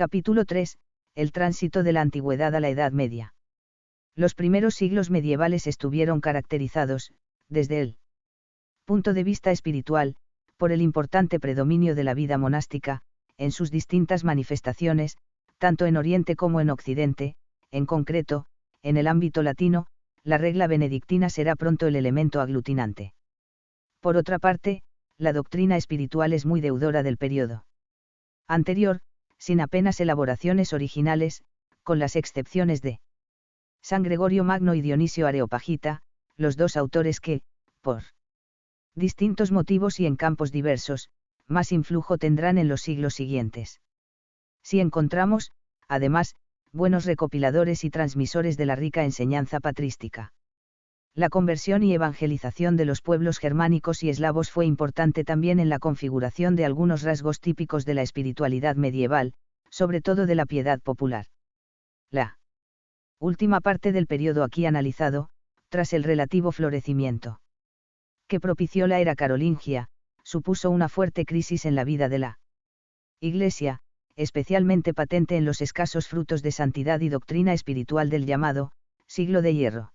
Capítulo 3. El tránsito de la antigüedad a la Edad Media. Los primeros siglos medievales estuvieron caracterizados, desde el punto de vista espiritual, por el importante predominio de la vida monástica, en sus distintas manifestaciones, tanto en Oriente como en Occidente. En concreto, en el ámbito latino, la regla benedictina será pronto el elemento aglutinante. Por otra parte, la doctrina espiritual es muy deudora del periodo anterior, sin apenas elaboraciones originales, con las excepciones de San Gregorio Magno y Dionisio Areopagita, los dos autores que, por distintos motivos y en campos diversos, más influjo tendrán en los siglos siguientes. Si encontramos, además, buenos recopiladores y transmisores de la rica enseñanza patrística. La conversión y evangelización de los pueblos germánicos y eslavos fue importante también en la configuración de algunos rasgos típicos de la espiritualidad medieval, sobre todo de la piedad popular. La última parte del periodo aquí analizado, tras el relativo florecimiento que propició la era carolingia, supuso una fuerte crisis en la vida de la Iglesia, especialmente patente en los escasos frutos de santidad y doctrina espiritual del llamado siglo de hierro.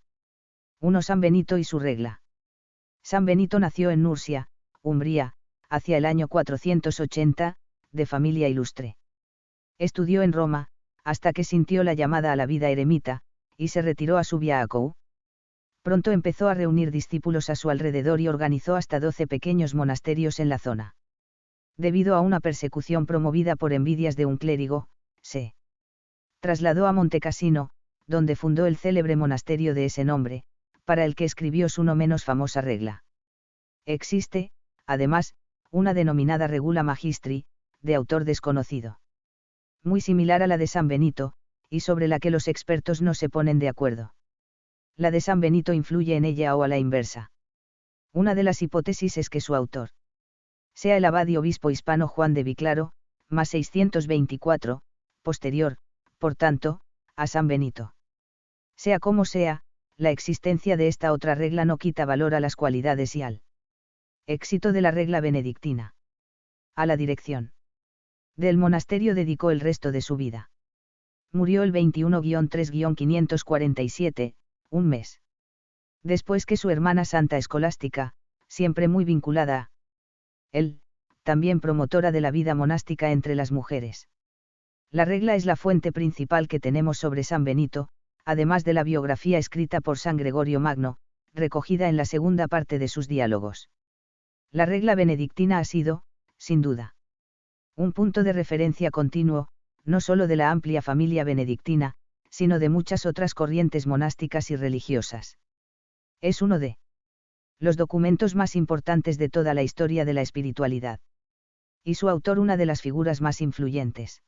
1. San Benito y su regla. San Benito nació en Nursia, Umbría, hacia el año 480, de familia ilustre. Estudió en Roma, hasta que sintió la llamada a la vida eremita, y se retiró a Subiaco. Pronto empezó a reunir discípulos a su alrededor y organizó hasta 12 pequeños monasterios en la zona. Debido a una persecución promovida por envidias de un clérigo, se trasladó a Montecassino, donde fundó el célebre monasterio de ese nombre, para el que escribió su no menos famosa regla. Existe, además, una denominada Regula Magistri, de autor desconocido. Muy similar a la de San Benito, y sobre la que los expertos no se ponen de acuerdo. La de San Benito influye en ella o a la inversa. Una de las hipótesis es que su autor sea el abad y obispo hispano Juan de Viclaro, más 624, posterior, por tanto, a San Benito. Sea como sea, la existencia de esta otra regla no quita valor a las cualidades y al éxito de la regla benedictina. A la dirección del monasterio dedicó el resto de su vida. Murió el 21-3-547, un mes después que su hermana Santa Escolástica, siempre muy vinculada a él, también promotora de la vida monástica entre las mujeres. La regla es la fuente principal que tenemos sobre San Benito, además de la biografía escrita por San Gregorio Magno, recogida en la segunda parte de sus diálogos. La regla benedictina ha sido, sin duda, un punto de referencia continuo, no solo de la amplia familia benedictina, sino de muchas otras corrientes monásticas y religiosas. Es uno de los documentos más importantes de toda la historia de la espiritualidad. Y su autor una de las figuras más influyentes.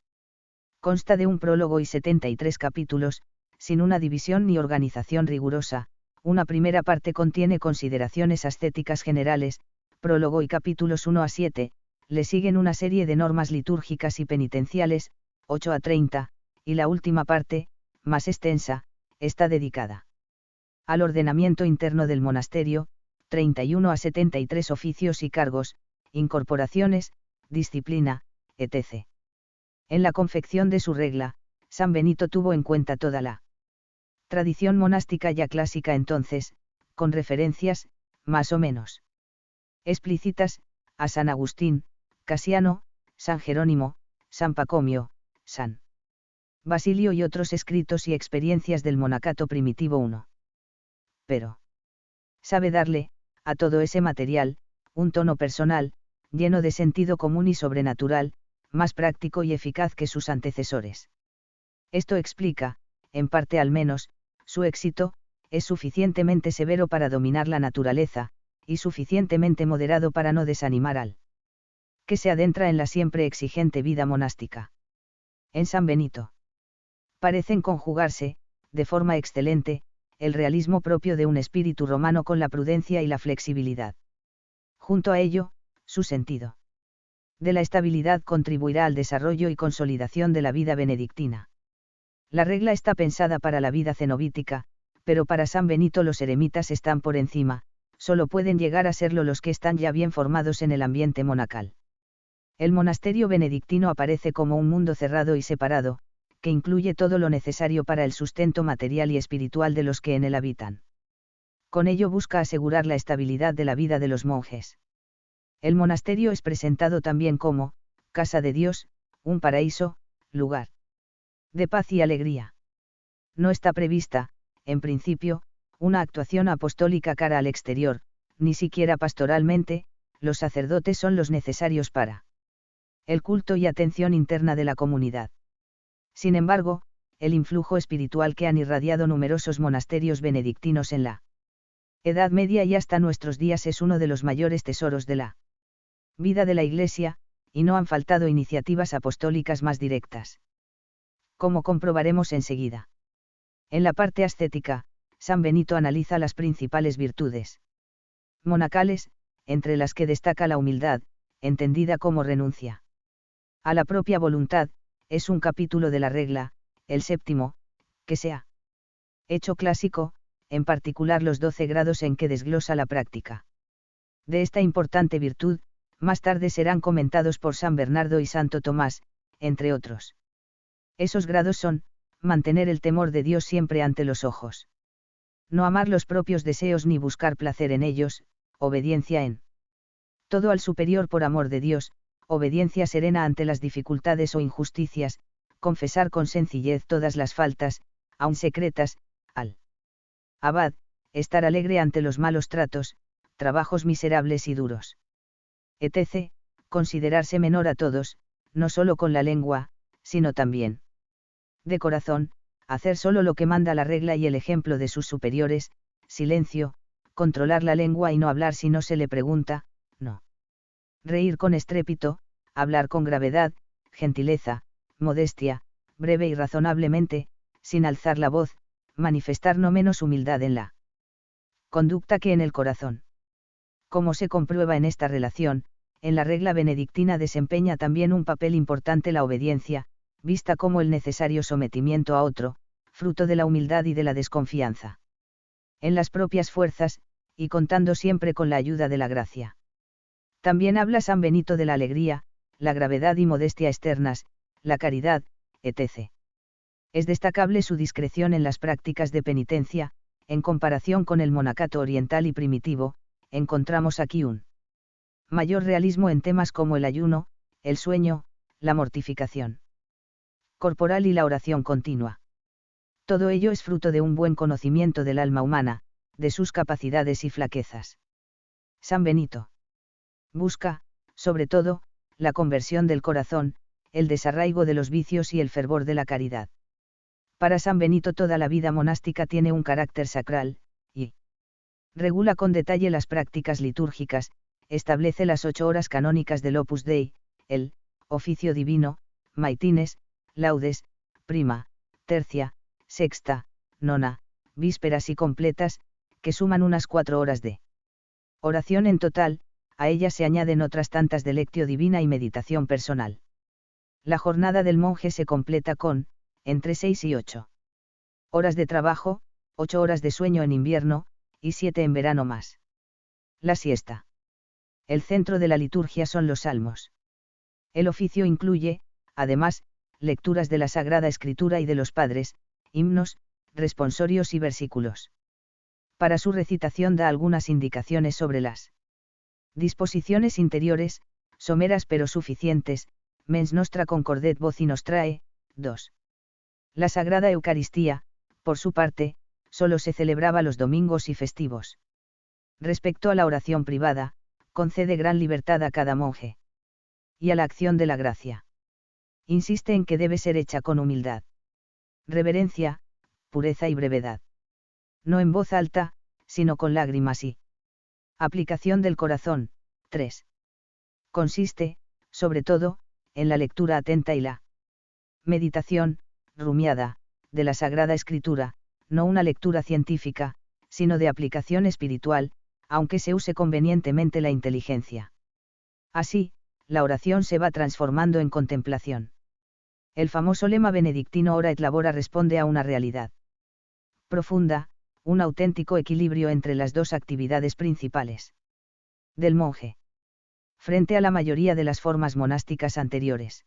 Consta de un prólogo y 73 capítulos, sin una división ni organización rigurosa. Una primera parte contiene consideraciones ascéticas generales, prólogo y capítulos 1 a 7, le siguen una serie de normas litúrgicas y penitenciales, 8 a 30, y la última parte, más extensa, está dedicada al ordenamiento interno del monasterio, 31 a 73 oficios y cargos, incorporaciones, disciplina, etc. En la confección de su regla, San Benito tuvo en cuenta toda la tradición monástica ya clásica entonces, con referencias, más o menos explícitas, a San Agustín, Casiano, San Jerónimo, San Pacomio, San Basilio y otros escritos y experiencias del monacato primitivo 1. Pero sabe darle, a todo ese material, un tono personal, lleno de sentido común y sobrenatural, más práctico y eficaz que sus antecesores. Esto explica, en parte al menos, su éxito, es suficientemente severo para dominar la naturaleza, y suficientemente moderado para no desanimar al que se adentra en la siempre exigente vida monástica. En San Benito parecen conjugarse, de forma excelente, el realismo propio de un espíritu romano con la prudencia y la flexibilidad. Junto a ello, su sentido de la estabilidad contribuirá al desarrollo y consolidación de la vida benedictina. La regla está pensada para la vida cenobítica, pero para San Benito los eremitas están por encima, solo pueden llegar a serlo los que están ya bien formados en el ambiente monacal. El monasterio benedictino aparece como un mundo cerrado y separado, que incluye todo lo necesario para el sustento material y espiritual de los que en él habitan. Con ello busca asegurar la estabilidad de la vida de los monjes. El monasterio es presentado también como, casa de Dios, un paraíso, lugar de paz y alegría. No está prevista, en principio, una actuación apostólica cara al exterior, ni siquiera pastoralmente, los sacerdotes son los necesarios para el culto y atención interna de la comunidad. Sin embargo, el influjo espiritual que han irradiado numerosos monasterios benedictinos en la Edad Media y hasta nuestros días es uno de los mayores tesoros de la vida de la Iglesia, y no han faltado iniciativas apostólicas más directas. Como comprobaremos enseguida. En la parte ascética, San Benito analiza las principales virtudes monacales, entre las que destaca la humildad, entendida como renuncia a la propia voluntad. Es un capítulo de la regla, el séptimo, que se ha hecho clásico, en particular los 12 grados en que desglosa la práctica de esta importante virtud, más tarde serán comentados por San Bernardo y Santo Tomás, entre otros. Esos grados son: mantener el temor de Dios siempre ante los ojos, no amar los propios deseos ni buscar placer en ellos, obediencia en todo al superior por amor de Dios, obediencia serena ante las dificultades o injusticias, confesar con sencillez todas las faltas, aun secretas, al abad, estar alegre ante los malos tratos, trabajos miserables y duros, etc., considerarse menor a todos, no solo con la lengua, sino también de corazón, hacer solo lo que manda la regla y el ejemplo de sus superiores, silencio, controlar la lengua y no hablar si no se le pregunta, no reír con estrépito, hablar con gravedad, gentileza, modestia, breve y razonablemente, sin alzar la voz, manifestar no menos humildad en la conducta que en el corazón. Como se comprueba en esta relación, en la regla benedictina desempeña también un papel importante la obediencia, vista como el necesario sometimiento a otro, fruto de la humildad y de la desconfianza en las propias fuerzas, y contando siempre con la ayuda de la gracia. También habla San Benito de la alegría, la gravedad y modestia externas, la caridad, etc. Es destacable su discreción en las prácticas de penitencia. En comparación con el monacato oriental y primitivo, encontramos aquí un mayor realismo en temas como el ayuno, el sueño, la mortificación corporal y la oración continua. Todo ello es fruto de un buen conocimiento del alma humana, de sus capacidades y flaquezas. San Benito busca, sobre todo, la conversión del corazón, el desarraigo de los vicios y el fervor de la caridad. Para San Benito toda la vida monástica tiene un carácter sacral, y regula con detalle las prácticas litúrgicas, establece las 8 horas canónicas del Opus Dei, el oficio divino, maitines, laudes, prima, tercia, sexta, nona, vísperas y completas, que suman unas 4 horas de oración en total. A ellas se añaden otras tantas de lectio divina y meditación personal. La jornada del monje se completa con, entre 6 y 8 horas de trabajo, 8 horas de sueño en invierno, y 7 en verano más. La siesta. El centro de la liturgia son los salmos. El oficio incluye, además, lecturas de la Sagrada Escritura y de los padres, himnos, responsorios y versículos. Para su recitación da algunas indicaciones sobre las disposiciones interiores, someras pero suficientes, mens nostra concordet voci nostrae, 2. La Sagrada Eucaristía, por su parte, solo se celebraba los domingos y festivos. Respecto a la oración privada, concede gran libertad a cada monje. Y a la acción de la gracia. Insiste en que debe ser hecha con humildad, reverencia, pureza y brevedad. No en voz alta, sino con lágrimas y aplicación del corazón. 3. Consiste, sobre todo, en la lectura atenta y la meditación, rumiada, de la Sagrada Escritura, no una lectura científica, sino de aplicación espiritual, aunque se use convenientemente la inteligencia. Así, la oración se va transformando en contemplación. El famoso lema benedictino ora et labora responde a una realidad profunda, un auténtico equilibrio entre las dos actividades principales del monje. frente a la mayoría de las formas monásticas anteriores,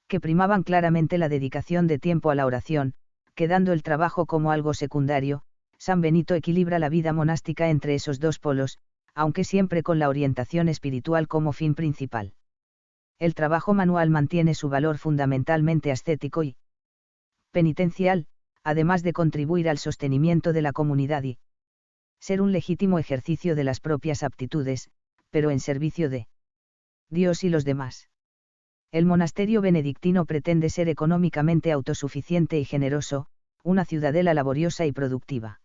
que primaban claramente la dedicación de tiempo a la oración, quedando el trabajo como algo secundario. San Benito equilibra la vida monástica entre esos dos polos, aunque siempre con la orientación espiritual como fin principal. El trabajo manual mantiene su valor fundamentalmente ascético y penitencial, además de contribuir al sostenimiento de la comunidad y ser un legítimo ejercicio de las propias aptitudes, pero en servicio de Dios y los demás. El monasterio benedictino pretende ser económicamente autosuficiente y generoso, una ciudadela laboriosa y productiva.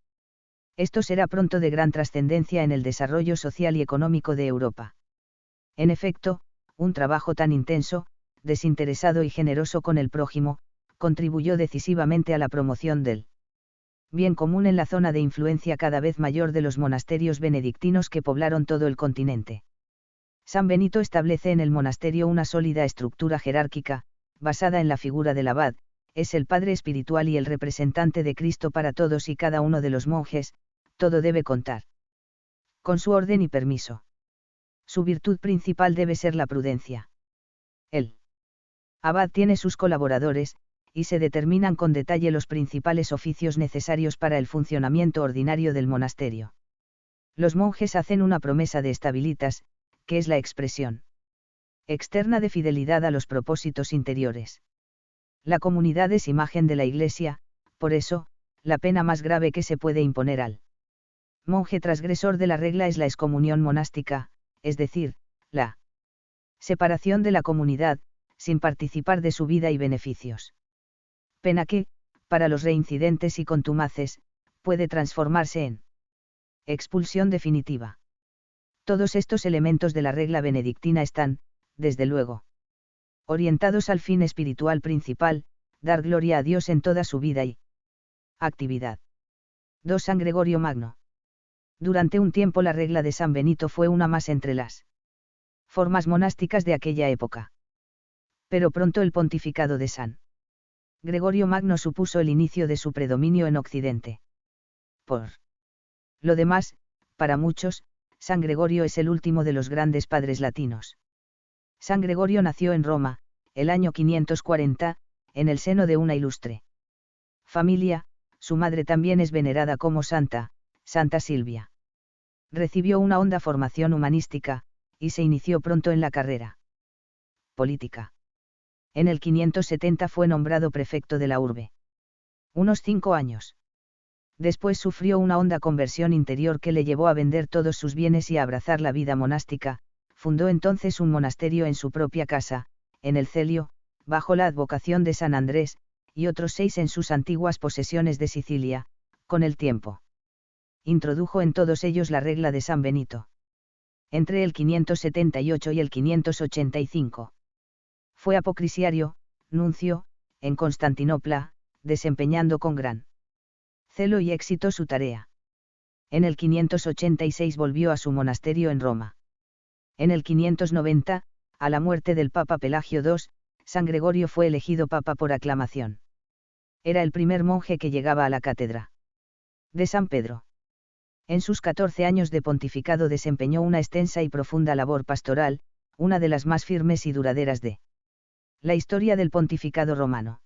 Esto será pronto de gran trascendencia en el desarrollo social y económico de Europa. En efecto, un trabajo tan intenso, desinteresado y generoso con el prójimo, contribuyó decisivamente a la promoción del bien común en la zona de influencia cada vez mayor de los monasterios benedictinos que poblaron todo el continente. San Benito establece en el monasterio una sólida estructura jerárquica, basada en la figura del abad, es el padre espiritual y el representante de Cristo para todos y cada uno de los monjes, todo debe contar con su orden y permiso. Su virtud principal debe ser la prudencia. El abad tiene sus colaboradores, y se determinan con detalle los principales oficios necesarios para el funcionamiento ordinario del monasterio. Los monjes hacen una promesa de estabilitas, que es la expresión externa de fidelidad a los propósitos interiores. La comunidad es imagen de la Iglesia, por eso, la pena más grave que se puede imponer al monje transgresor de la regla es la excomunión monástica, es decir, la separación de la comunidad, sin participar de su vida y beneficios. Pena que, para los reincidentes y contumaces, puede transformarse en expulsión definitiva. Todos estos elementos de la regla benedictina están, desde luego, orientados al fin espiritual principal, dar gloria a Dios en toda su vida y actividad. 2. San Gregorio Magno. Durante un tiempo la regla de San Benito fue una más entre las formas monásticas de aquella época. Pero pronto el pontificado de San Gregorio Magno supuso el inicio de su predominio en Occidente. Por lo demás, para muchos, San Gregorio es el último de los grandes padres latinos. San Gregorio nació en Roma, el año 540, en el seno de una ilustre familia. Su madre también es venerada como santa, Santa Silvia. Recibió una honda formación humanística, y se inició pronto en la carrera política. En el 570 fue nombrado prefecto de la urbe. Unos 5 años después sufrió una honda conversión interior que le llevó a vender todos sus bienes y a abrazar la vida monástica. Fundó entonces un monasterio en su propia casa, en el Celio, bajo la advocación de San Andrés, y otros 6 en sus antiguas posesiones de Sicilia. Con el tiempo introdujo en todos ellos la regla de San Benito. Entre el 578 y el 585. Fue apocrisiario, nuncio, en Constantinopla, desempeñando con gran celo y éxito su tarea. En el 586 volvió a su monasterio en Roma. En el 590, a la muerte del Papa Pelagio II, San Gregorio fue elegido papa por aclamación. Era el primer monje que llegaba a la cátedra de San Pedro. En sus 14 años de pontificado desempeñó una extensa y profunda labor pastoral, una de las más firmes y duraderas de la historia del pontificado romano.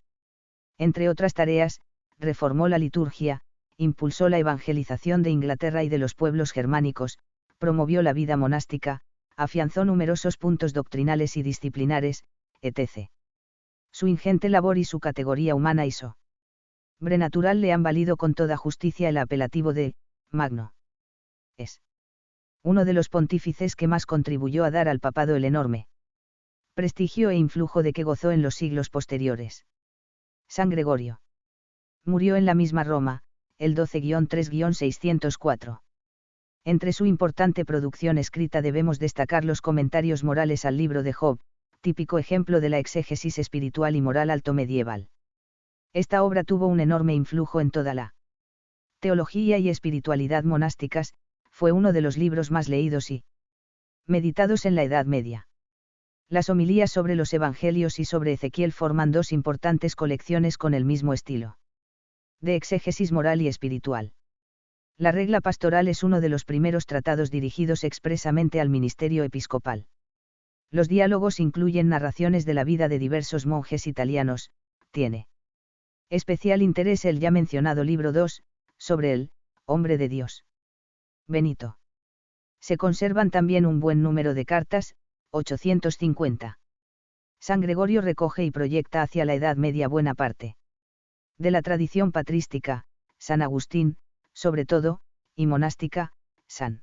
Entre otras tareas, reformó la liturgia, impulsó la evangelización de Inglaterra y de los pueblos germánicos, promovió la vida monástica, afianzó numerosos puntos doctrinales y disciplinares, etc. Su ingente labor y su categoría humana y sobrenatural le han valido con toda justicia el apelativo de Magno. Es uno de los pontífices que más contribuyó a dar al papado el enorme prestigio e influjo de que gozó en los siglos posteriores. San Gregorio murió en la misma Roma, el 12-3-604. Entre su importante producción escrita debemos destacar los comentarios morales al libro de Job, típico ejemplo de la exégesis espiritual y moral altomedieval. Esta obra tuvo un enorme influjo en toda la teología y espiritualidad monásticas, fue uno de los libros más leídos y meditados en la Edad Media. Las homilías sobre los Evangelios y sobre Ezequiel forman 2 importantes colecciones con el mismo estilo de exégesis moral y espiritual. La regla pastoral es uno de los primeros tratados dirigidos expresamente al ministerio episcopal. Los diálogos incluyen narraciones de la vida de diversos monjes italianos. Tiene especial interés el ya mencionado libro 2, sobre el hombre de Dios. Benito. Se conservan también un buen número de cartas, 850. San Gregorio recoge y proyecta hacia la Edad Media buena parte de la tradición patrística, San Agustín, sobre todo, y monástica, San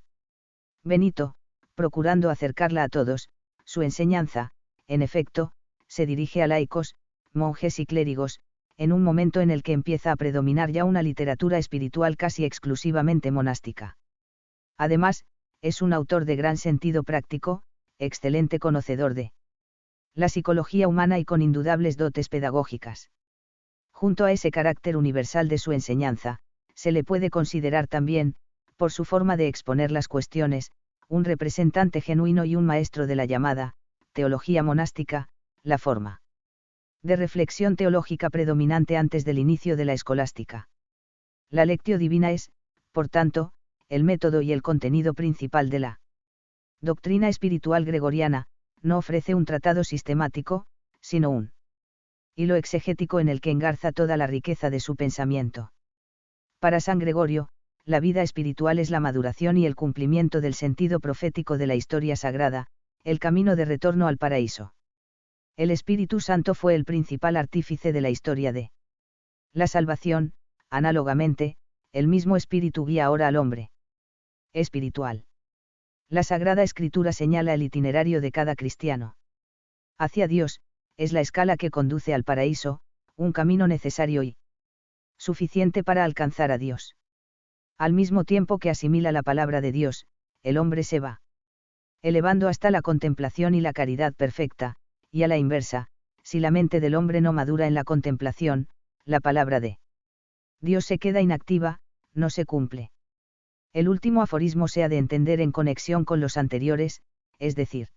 Benito, procurando acercarla a todos. Su enseñanza, en efecto, se dirige a laicos, monjes y clérigos, en un momento en el que empieza a predominar ya una literatura espiritual casi exclusivamente monástica. Además, es un autor de gran sentido práctico, excelente conocedor de la psicología humana y con indudables dotes pedagógicas. Junto a ese carácter universal de su enseñanza, se le puede considerar también, por su forma de exponer las cuestiones, un representante genuino y un maestro de la llamada teología monástica, la forma de reflexión teológica predominante antes del inicio de la escolástica. La Lectio Divina es, por tanto, el método y el contenido principal de la doctrina espiritual gregoriana. No ofrece un tratado sistemático, sino un hilo exegético en el que engarza toda la riqueza de su pensamiento. Para San Gregorio, la vida espiritual es la maduración y el cumplimiento del sentido profético de la historia sagrada, el camino de retorno al paraíso. El Espíritu Santo fue el principal artífice de la historia de la salvación. Análogamente, el mismo Espíritu guía ahora al hombre espiritual. La Sagrada Escritura señala el itinerario de cada cristiano hacia Dios, es la escala que conduce al paraíso, un camino necesario y suficiente para alcanzar a Dios. Al mismo tiempo que asimila la palabra de Dios, el hombre se va elevando hasta la contemplación y la caridad perfecta, y a la inversa, si la mente del hombre no madura en la contemplación, la palabra de Dios se queda inactiva, no se cumple. El último aforismo se ha de entender en conexión con los anteriores, es decir,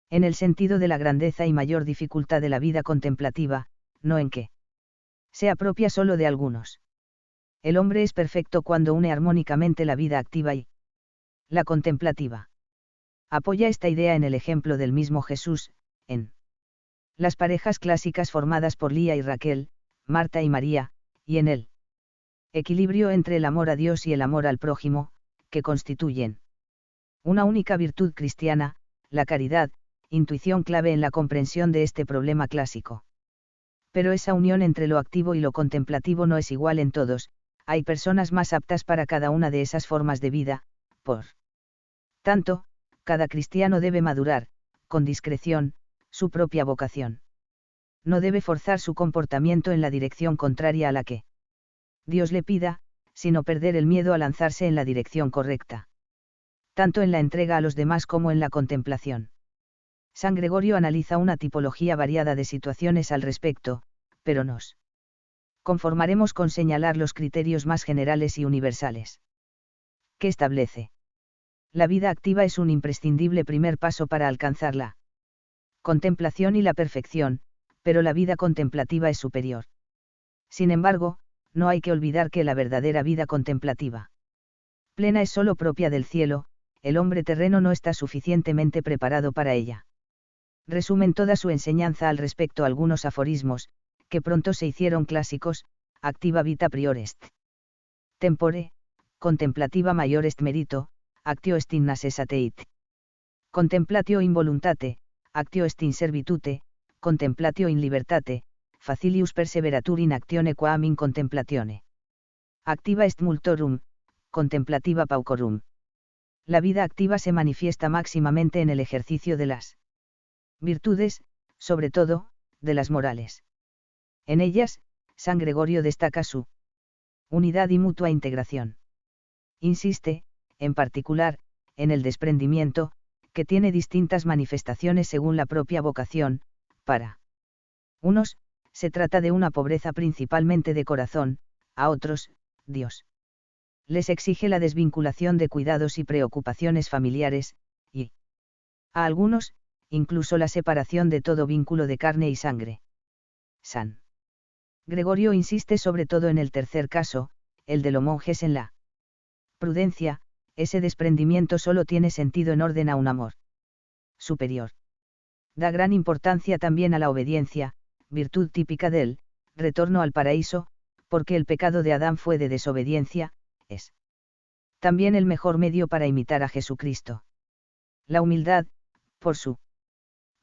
en el sentido de la grandeza y mayor dificultad de la vida contemplativa, no en que sea propia solo de algunos. El hombre es perfecto cuando une armónicamente la vida activa y la contemplativa. Apoya esta idea en el ejemplo del mismo Jesús, en las parejas clásicas formadas por Lía y Raquel, Marta y María, y en él equilibrio entre el amor a Dios y el amor al prójimo, que constituyen una única virtud cristiana, la caridad, intuición clave en la comprensión de este problema clásico. Pero esa unión entre lo activo y lo contemplativo no es igual en todos, hay personas más aptas para cada una de esas formas de vida, por tanto, cada cristiano debe madurar, con discreción, su propia vocación. No debe forzar su comportamiento en la dirección contraria a la que Dios le pida, sino perder el miedo a lanzarse en la dirección correcta. Tanto en la entrega a los demás como en la contemplación. San Gregorio analiza una tipología variada de situaciones al respecto, pero nos conformaremos con señalar los criterios más generales y universales. ¿Qué establece? La vida activa es un imprescindible primer paso para alcanzar la contemplación y la perfección, pero la vida contemplativa es superior. Sin embargo, no hay que olvidar que la verdadera vida contemplativa plena es sólo propia del cielo, el hombre terreno no está suficientemente preparado para ella. Resumen toda su enseñanza al respecto algunos aforismos, que pronto se hicieron clásicos: activa vita prior est tempore, contemplativa maior est merito, actio est in necessitate it. Contemplatio in voluntate, actio est in servitute, contemplatio in libertate, facilius perseveratur in actione quam in contemplatione. Activa est multorum, contemplativa paucorum. La vida activa se manifiesta máximamente en el ejercicio de las virtudes, sobre todo, de las morales. En ellas, San Gregorio destaca su unidad y mutua integración. Insiste, en particular, en el desprendimiento, que tiene distintas manifestaciones según la propia vocación. Para unos, se trata de una pobreza principalmente de corazón, a otros, Dios les exige la desvinculación de cuidados y preocupaciones familiares, y a algunos, incluso la separación de todo vínculo de carne y sangre. San Gregorio insiste sobre todo en el tercer caso, el de los monjes en la prudencia. Ese desprendimiento solo tiene sentido en orden a un amor superior. Da gran importancia también a la obediencia, virtud típica del retorno al paraíso, porque el pecado de Adán fue de desobediencia, es también el mejor medio para imitar a Jesucristo. La humildad, por su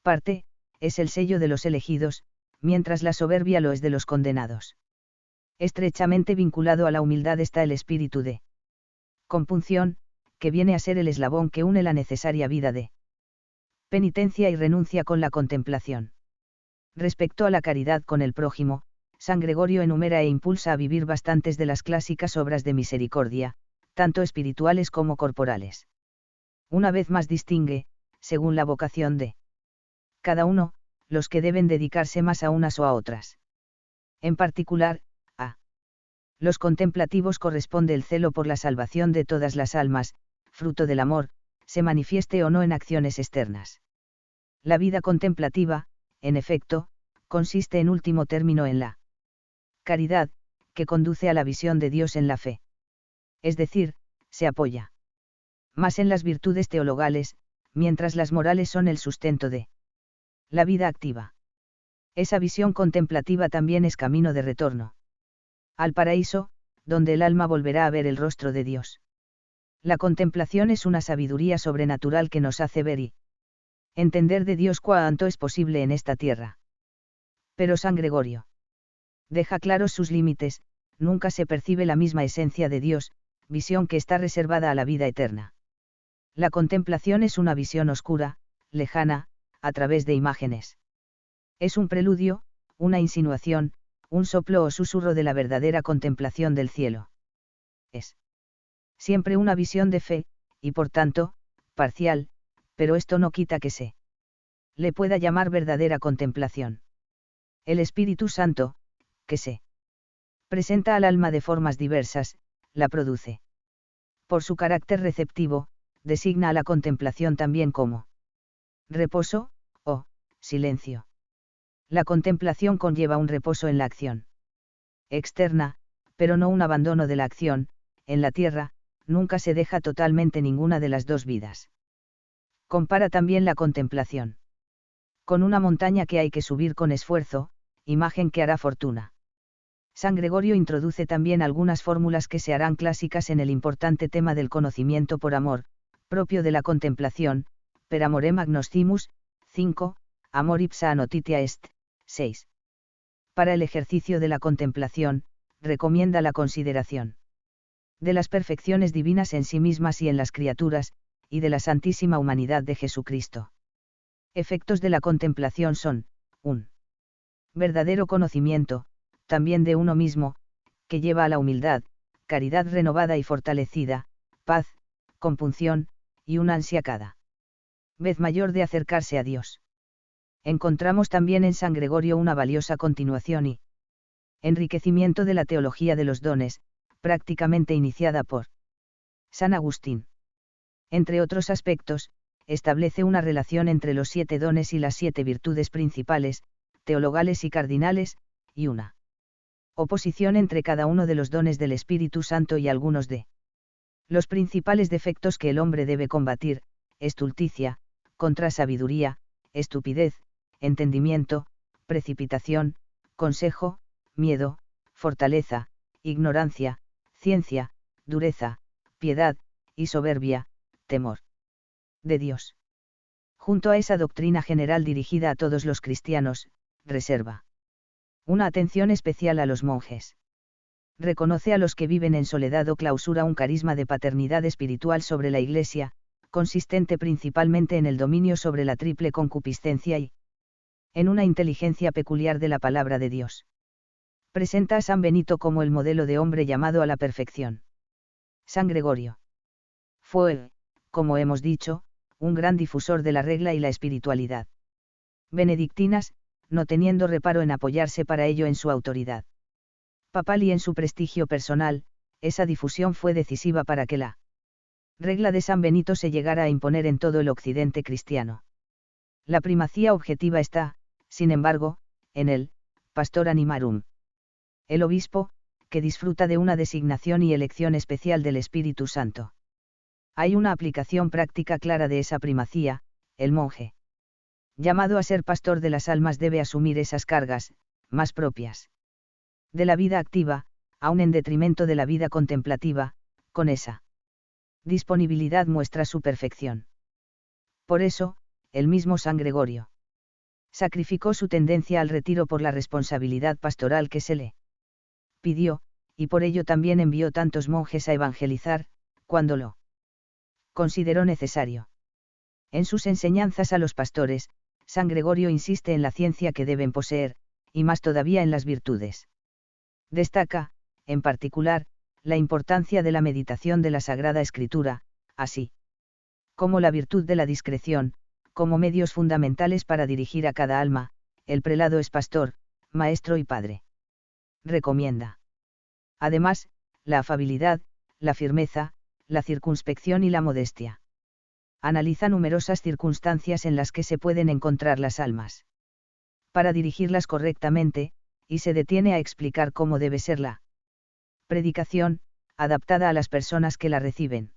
parte, es el sello de los elegidos, mientras la soberbia lo es de los condenados. Estrechamente vinculado a la humildad está el espíritu de compunción, que viene a ser el eslabón que une la necesaria vida de penitencia y renuncia con la contemplación. Respecto a la caridad con el prójimo, San Gregorio enumera e impulsa a vivir bastantes de las clásicas obras de misericordia, tanto espirituales como corporales. Una vez más distingue, según la vocación de cada uno, los que deben dedicarse más a unas o a otras. En particular, a los contemplativos corresponde el celo por la salvación de todas las almas, fruto del amor, se manifieste o no en acciones externas. La vida contemplativa, en efecto, consiste en último término en la caridad, que conduce a la visión de Dios en la fe. Es decir, se apoya más en las virtudes teologales, mientras las morales son el sustento de la vida activa. Esa visión contemplativa también es camino de retorno al paraíso, donde el alma volverá a ver el rostro de Dios. La contemplación es una sabiduría sobrenatural que nos hace ver y entender de Dios cuanto es posible en esta tierra. Pero San Gregorio deja claros sus límites, nunca se percibe la misma esencia de Dios, visión que está reservada a la vida eterna. La contemplación es una visión oscura, lejana, a través de imágenes. Es un preludio, una insinuación, un soplo o susurro de la verdadera contemplación del cielo. Es siempre una visión de fe, y por tanto, parcial, pero esto no quita que se le pueda llamar verdadera contemplación. El Espíritu Santo, que se presenta al alma de formas diversas, la produce. Por su carácter receptivo, designa a la contemplación también como reposo, o silencio. La contemplación conlleva un reposo en la acción externa, pero no un abandono de la acción. En la tierra, nunca se deja totalmente ninguna de las dos vidas. Compara también la contemplación con una montaña que hay que subir con esfuerzo, imagen que hará fortuna. San Gregorio introduce también algunas fórmulas que se harán clásicas en el importante tema del conocimiento por amor, propio de la contemplación, per amorem agnostimus, 5, amor ipsa notitia est, 6. Para el ejercicio de la contemplación, recomienda la consideración de las perfecciones divinas en sí mismas y en las criaturas, y de la santísima humanidad de Jesucristo. Efectos de la contemplación son, 1. Verdadero conocimiento, también de uno mismo, que lleva a la humildad, caridad renovada y fortalecida, paz, compunción, y una ansia cada vez mayor de acercarse a Dios. Encontramos también en San Gregorio una valiosa continuación y enriquecimiento de la teología de los dones, prácticamente iniciada por San Agustín. Entre otros aspectos, establece una relación entre los 7 dones y las 7 virtudes principales, teologales y cardinales, y una oposición entre cada uno de los dones del Espíritu Santo y algunos de los principales defectos que el hombre debe combatir: estulticia, contra sabiduría, estupidez, entendimiento, precipitación, consejo, miedo, fortaleza, ignorancia, ciencia, dureza, piedad, y soberbia, temor de Dios. Junto a esa doctrina general dirigida a todos los cristianos, reserva una atención especial a los monjes. Reconoce a los que viven en soledad o clausura un carisma de paternidad espiritual sobre la Iglesia, consistente principalmente en el dominio sobre la triple concupiscencia y en una inteligencia peculiar de la palabra de Dios. Presenta a San Benito como el modelo de hombre llamado a la perfección. San Gregorio fue, como hemos dicho, un gran difusor de la regla y la espiritualidad benedictinas, no teniendo reparo en apoyarse para ello en su autoridad papal y en su prestigio personal. Esa difusión fue decisiva para que la regla de San Benito se llegara a imponer en todo el occidente cristiano. La primacía objetiva está, sin embargo, en el pastor animarum. El obispo, que disfruta de una designación y elección especial del Espíritu Santo. Hay una aplicación práctica clara de esa primacía: el monje Llamado a ser pastor de las almas debe asumir esas cargas, más propias de la vida activa, aun en detrimento de la vida contemplativa, con esa disponibilidad muestra su perfección. Por eso, el mismo San Gregorio sacrificó su tendencia al retiro por la responsabilidad pastoral que se le pidió, y por ello también envió tantos monjes a evangelizar, cuando lo consideró necesario. En sus enseñanzas a los pastores, San Gregorio insiste en la ciencia que deben poseer, y más todavía en las virtudes. Destaca, en particular, la importancia de la meditación de la Sagrada Escritura, así como la virtud de la discreción, como medios fundamentales para dirigir a cada alma. El prelado es pastor, maestro y padre. Recomienda, además, la afabilidad, la firmeza, la circunspección y la modestia. Analiza numerosas circunstancias en las que se pueden encontrar las almas, para dirigirlas correctamente, y se detiene a explicar cómo debe ser la predicación, adaptada a las personas que la reciben.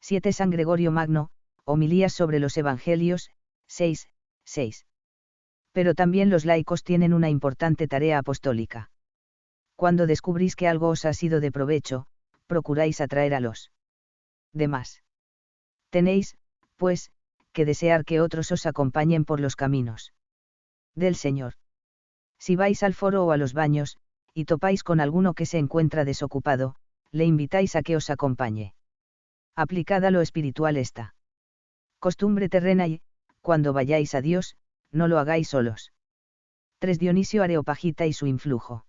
7. San Gregorio Magno, homilías sobre los Evangelios, 6. Pero también los laicos tienen una importante tarea apostólica. Cuando descubrís que algo os ha sido de provecho, procuráis atraer a los demás. Tenéis, pues, que desear que otros os acompañen por los caminos del Señor. Si vais al foro o a los baños, y topáis con alguno que se encuentra desocupado, le invitáis a que os acompañe. Aplicad a lo espiritual esta costumbre terrena y, cuando vayáis a Dios, no lo hagáis solos. 3. Dionisio Areopagita y su influjo.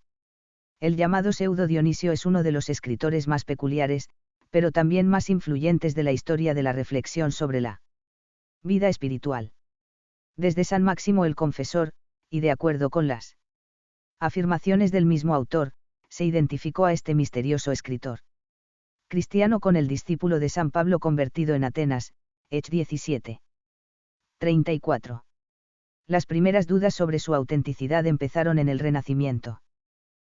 El llamado pseudo Dionisio es uno de los escritores más peculiares, pero también más influyentes de la historia de la reflexión sobre la vida espiritual. Desde San Máximo el Confesor, y de acuerdo con las afirmaciones del mismo autor, se identificó a este misterioso escritor cristiano con el discípulo de San Pablo convertido en Atenas, Hech 17. 34. Las primeras dudas sobre su autenticidad empezaron en el Renacimiento.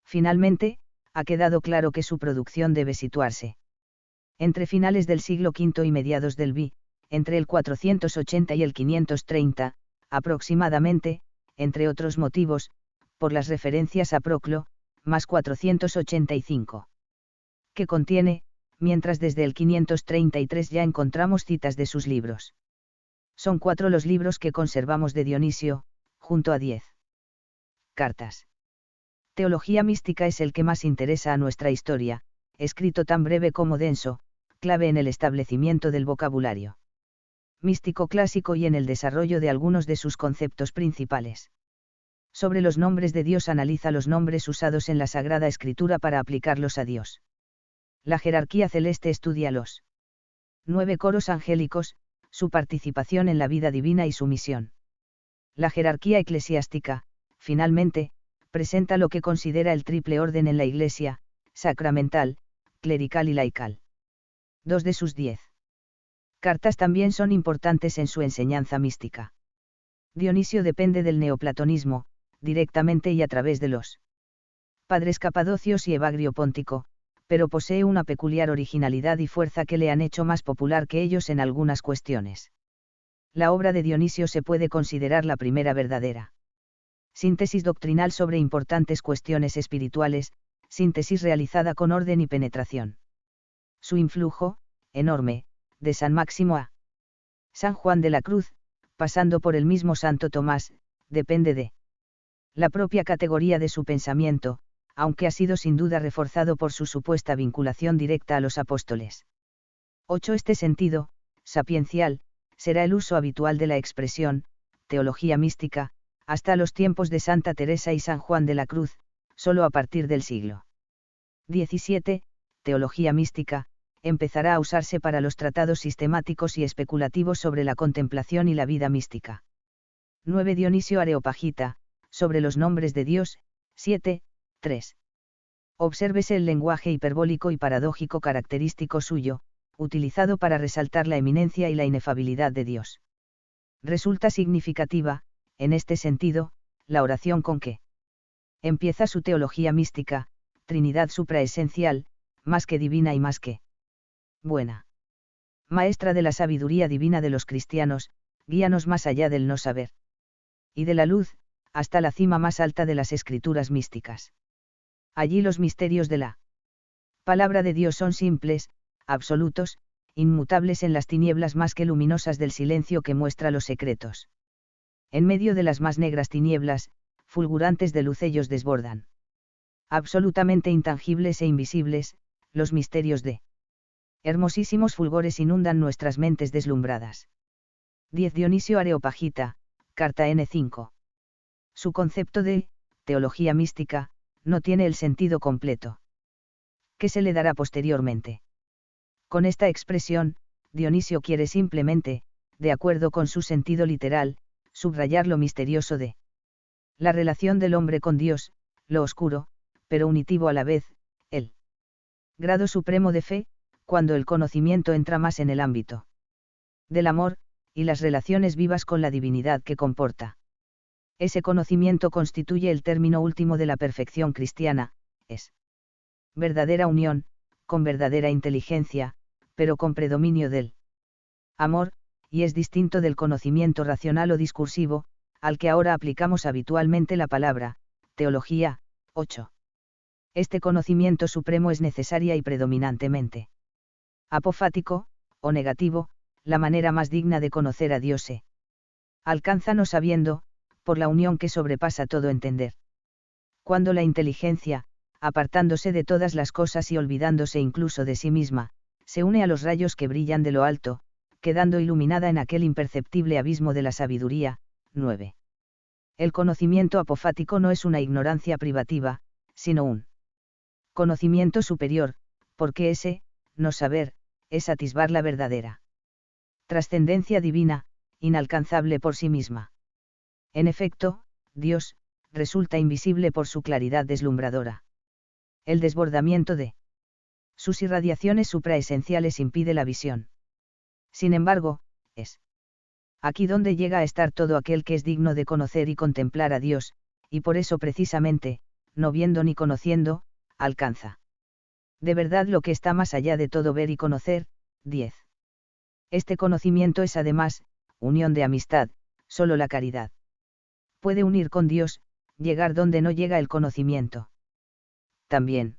Finalmente, ha quedado claro que su producción debe situarse entre finales del siglo V y mediados del VI, entre el 480 y el 530, aproximadamente, entre otros motivos, por las referencias a Proclo, más 485. Que contiene, mientras desde el 533 ya encontramos citas de sus libros. Son 4 los libros que conservamos de Dionisio, junto a 10 cartas. Teología mística es el que más interesa a nuestra historia, escrito tan breve como denso, clave en el establecimiento del vocabulario místico clásico y en el desarrollo de algunos de sus conceptos principales. Sobre los nombres de Dios analiza los nombres usados en la Sagrada Escritura para aplicarlos a Dios. La jerarquía celeste estudia los 9 coros angélicos, su participación en la vida divina y su misión. La jerarquía eclesiástica, finalmente, presenta lo que considera el triple orden en la Iglesia, sacramental, clerical y laical. 2 de sus 10 cartas también son importantes en su enseñanza mística. Dionisio depende del neoplatonismo, directamente y a través de los padres Capadocios y Evagrio Póntico, pero posee una peculiar originalidad y fuerza que le han hecho más popular que ellos en algunas cuestiones. La obra de Dionisio se puede considerar la primera verdadera síntesis doctrinal sobre importantes cuestiones espirituales, síntesis realizada con orden y penetración. Su influjo, enorme, de San Máximo a San Juan de la Cruz, pasando por el mismo Santo Tomás, depende de la propia categoría de su pensamiento, aunque ha sido sin duda reforzado por su supuesta vinculación directa a los apóstoles. 8. Este sentido, sapiencial, será el uso habitual de la expresión, teología mística, hasta los tiempos de Santa Teresa y San Juan de la Cruz, solo a partir del siglo XVII, teología mística, empezará a usarse para los tratados sistemáticos y especulativos sobre la contemplación y la vida mística. 9. Dionisio Areopagita, sobre los nombres de Dios, 7. 3. Obsérvese el lenguaje hiperbólico y paradójico característico suyo, utilizado para resaltar la eminencia y la inefabilidad de Dios. Resulta significativa, en este sentido, la oración con que empieza su teología mística, Trinidad supraesencial, más que divina y más que buena. Maestra de la sabiduría divina de los cristianos, guíanos más allá del no saber. y de la luz, hasta la cima más alta de las escrituras místicas. Allí los misterios de la palabra de Dios son simples, absolutos, inmutables en las tinieblas más que luminosas del silencio que muestra los secretos. En medio de las más negras tinieblas, fulgurantes de luz ellos desbordan. Absolutamente intangibles e invisibles, los misterios de hermosísimos fulgores inundan nuestras mentes deslumbradas. 10 Dionisio Areopagita, Carta N5. Su concepto de teología mística no tiene el sentido completo que se le dará posteriormente. Con esta expresión, Dionisio quiere simplemente, de acuerdo con su sentido literal, subrayar lo misterioso de la relación del hombre con Dios, lo oscuro, pero unitivo a la vez, el grado supremo de fe, cuando el conocimiento entra más en el ámbito del amor, y las relaciones vivas con la divinidad que comporta. Ese conocimiento constituye el término último de la perfección cristiana, es verdadera unión, con verdadera inteligencia, pero con predominio del amor, y es distinto del conocimiento racional o discursivo, al que ahora aplicamos habitualmente la palabra teología. 8. Este conocimiento supremo es necesaria y predominantemente apofático, o negativo, la manera más digna de conocer a Dios se alcanza no sabiendo, por la unión que sobrepasa todo entender. Cuando la inteligencia, apartándose de todas las cosas y olvidándose incluso de sí misma, se une a los rayos que brillan de lo alto, quedando iluminada en aquel imperceptible abismo de la sabiduría. 9. El conocimiento apofático no es una ignorancia privativa, sino un conocimiento superior, porque ese, no saber, es atisbar la verdadera trascendencia divina, inalcanzable por sí misma. En efecto, Dios, resulta invisible por su claridad deslumbradora. El desbordamiento de sus irradiaciones supraesenciales impide la visión. Sin embargo, es aquí donde llega a estar todo aquel que es digno de conocer y contemplar a Dios, y por eso precisamente, no viendo ni conociendo, alcanza de verdad lo que está más allá de todo ver y conocer. 10. Este conocimiento es además, unión de amistad, solo la caridad puede unir con Dios, llegar donde no llega el conocimiento. También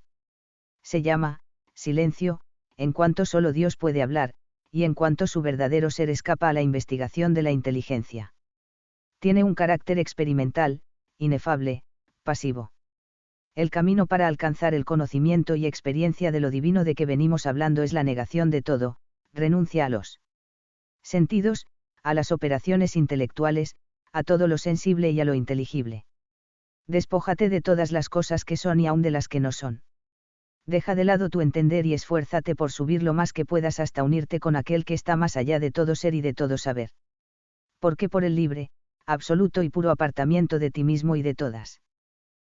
se llama silencio, en cuanto solo Dios puede hablar, y en cuanto su verdadero ser escapa a la investigación de la inteligencia. Tiene un carácter experimental, inefable, pasivo. El camino para alcanzar el conocimiento y experiencia de lo divino de que venimos hablando es la negación de todo, renuncia a los sentidos, a las operaciones intelectuales, a todo lo sensible y a lo inteligible. Despójate de todas las cosas que son y aun de las que no son. Deja de lado tu entender y esfuérzate por subir lo más que puedas hasta unirte con aquel que está más allá de todo ser y de todo saber. Porque por el libre, absoluto y puro apartamiento de ti mismo y de todas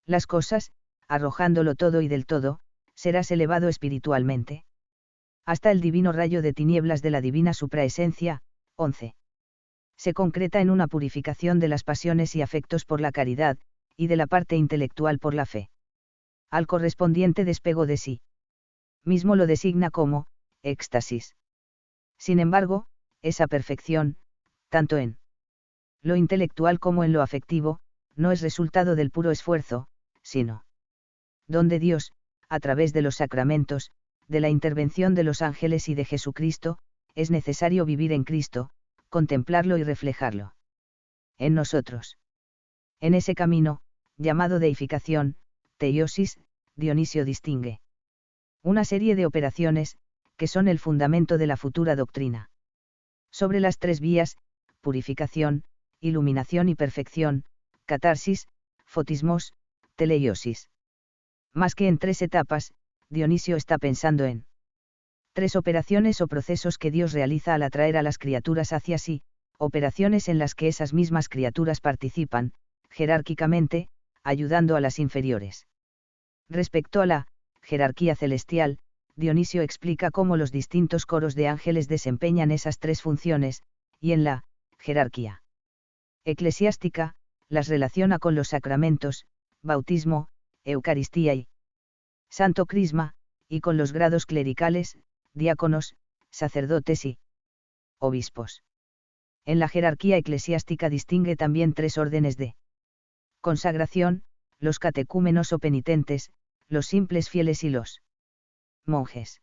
las cosas, arrojándolo todo y del todo, serás elevado espiritualmente hasta el divino rayo de tinieblas de la divina supraesencia. 11. Se concreta en una purificación de las pasiones y afectos por la caridad, y de la parte intelectual por la fe. Al correspondiente despego de sí mismo lo designa como éxtasis. Sin embargo, esa perfección, tanto en lo intelectual como en lo afectivo, no es resultado del puro esfuerzo, sino don de Dios, a través de los sacramentos, de la intervención de los ángeles y de Jesucristo. Es necesario vivir en Cristo, contemplarlo y reflejarlo en nosotros. En ese camino, llamado deificación, teiosis, Dionisio distingue una serie de operaciones, que son el fundamento de la futura doctrina. Sobre las tres vías, purificación, iluminación y perfección, catarsis, fotismos, teleiosis. Más que en tres etapas, Dionisio está pensando en tres operaciones o procesos que Dios realiza al atraer a las criaturas hacia sí, operaciones en las que esas mismas criaturas participan, jerárquicamente, ayudando a las inferiores. Respecto a la jerarquía celestial, Dionisio explica cómo los distintos coros de ángeles desempeñan esas tres funciones, y en la jerarquía eclesiástica, las relaciona con los sacramentos, bautismo, Eucaristía y Santo Crisma, y con los grados clericales, diáconos, sacerdotes y obispos. En la jerarquía eclesiástica distingue también 3 órdenes de consagración: los catecúmenos o penitentes, los simples fieles y los monjes.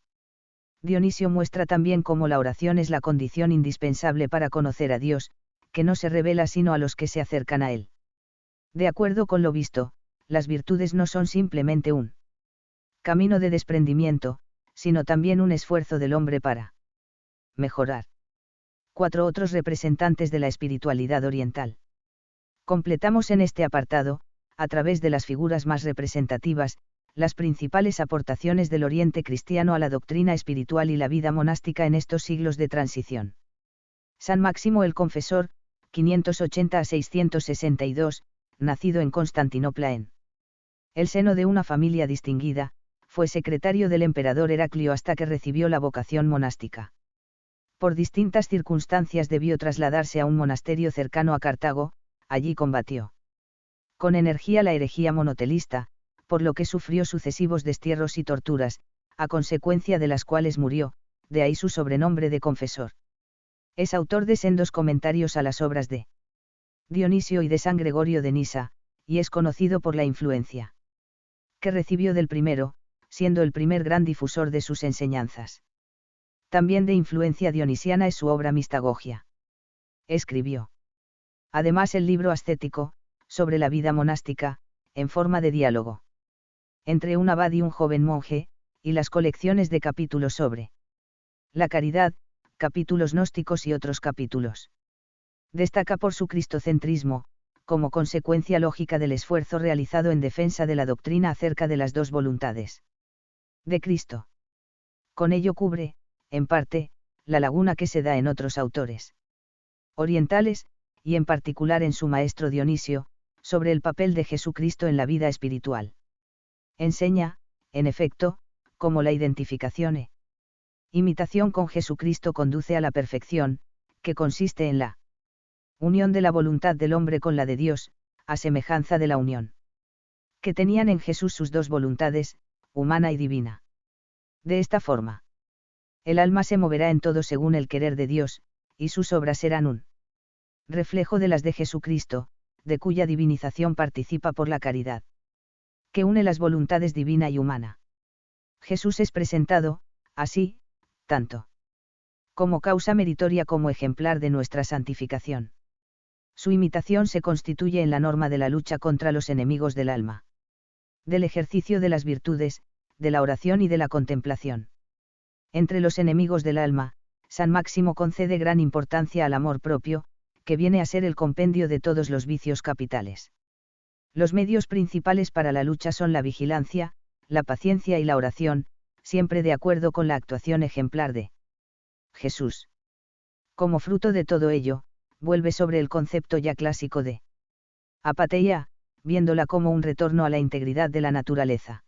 Dionisio muestra también cómo la oración es la condición indispensable para conocer a Dios, que no se revela sino a los que se acercan a Él. De acuerdo con lo visto, las virtudes no son simplemente un camino de desprendimiento, sino también un esfuerzo del hombre para mejorar. 4 otros representantes de la espiritualidad oriental. Completamos en este apartado, a través de las figuras más representativas, las principales aportaciones del Oriente cristiano a la doctrina espiritual y la vida monástica en estos siglos de transición. San Máximo el Confesor, 580 a 662, nacido en Constantinopla en el seno de una familia distinguida, fue secretario del emperador Heraclio hasta que recibió la vocación monástica. Por distintas circunstancias debió trasladarse a un monasterio cercano a Cartago, allí combatió con energía la herejía monotelista, por lo que sufrió sucesivos destierros y torturas, a consecuencia de las cuales murió, de ahí su sobrenombre de confesor. Es autor de sendos comentarios a las obras de Dionisio y de San Gregorio de Nisa, y es conocido por la influencia que recibió del primero, siendo el primer gran difusor de sus enseñanzas. También de influencia dionisiana es su obra Mistagogia. Escribió además el libro ascético, sobre la vida monástica, en forma de diálogo entre un abad y un joven monje, y las colecciones de capítulos sobre la caridad, capítulos gnósticos y otros capítulos. Destaca por su cristocentrismo, como consecuencia lógica del esfuerzo realizado en defensa de la doctrina acerca de las dos voluntades de Cristo. Con ello cubre, en parte, la laguna que se da en otros autores orientales, y en particular en su maestro Dionisio, sobre el papel de Jesucristo en la vida espiritual. Enseña, en efecto, cómo la identificación e imitación con Jesucristo conduce a la perfección, que consiste en la unión de la voluntad del hombre con la de Dios, a semejanza de la unión que tenían en Jesús sus dos voluntades, humana y divina. De esta forma, el alma se moverá en todo según el querer de Dios, y sus obras serán un reflejo de las de Jesucristo, de cuya divinización participa por la caridad, que une las voluntades divina y humana. Jesús es presentado, así, tanto como causa meritoria como ejemplar de nuestra santificación. Su imitación se constituye en la norma de la lucha contra los enemigos del alma, del ejercicio de las virtudes, de la oración y de la contemplación. Entre los enemigos del alma, San Máximo concede gran importancia al amor propio, que viene a ser el compendio de todos los vicios capitales. Los medios principales para la lucha son la vigilancia, la paciencia y la oración, siempre de acuerdo con la actuación ejemplar de Jesús. Como fruto de todo ello, vuelve sobre el concepto ya clásico de apatheia, viéndola como un retorno a la integridad de la naturaleza.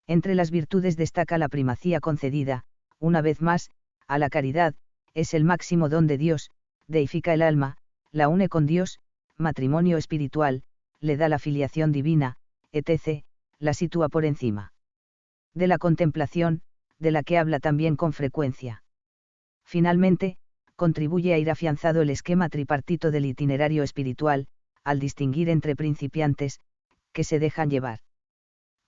Entre las virtudes destaca la primacía concedida, una vez más, a la caridad, es el máximo don de Dios, deifica el alma, la une con Dios, matrimonio espiritual, le da la filiación divina, etc., la sitúa por encima de la contemplación, de la que habla también con frecuencia. Finalmente, contribuye a ir afianzado el esquema tripartito del itinerario espiritual, al distinguir entre principiantes, que se dejan llevar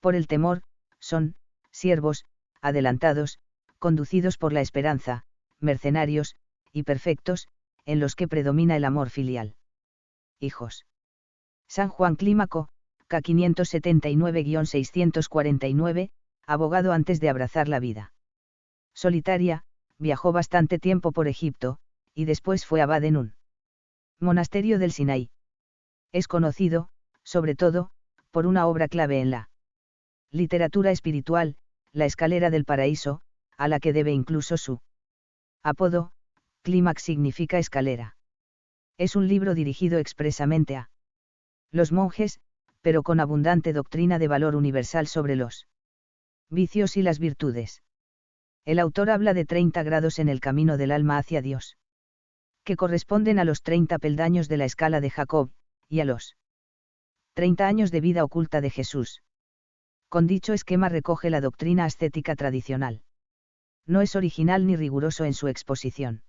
por el temor, son, siervos, adelantados, conducidos por la esperanza, mercenarios, y perfectos, en los que predomina el amor filial. Hijos. San Juan Clímaco, K 579-649, abogado antes de abrazar la vida solitaria, viajó bastante tiempo por Egipto, y después fue abad en un monasterio del Sinaí. Es conocido, sobre todo, por una obra clave en la literatura espiritual, La escalera del paraíso, a la que debe incluso su apodo, Clímax significa escalera. Es un libro dirigido expresamente a los monjes, pero con abundante doctrina de valor universal sobre los vicios y las virtudes. El autor habla de 30 grados en el camino del alma hacia Dios, que corresponden a los 30 peldaños de la escala de Jacob, y a los 30 años de vida oculta de Jesús. Con dicho esquema recoge la doctrina ascética tradicional. No es original ni riguroso en su exposición,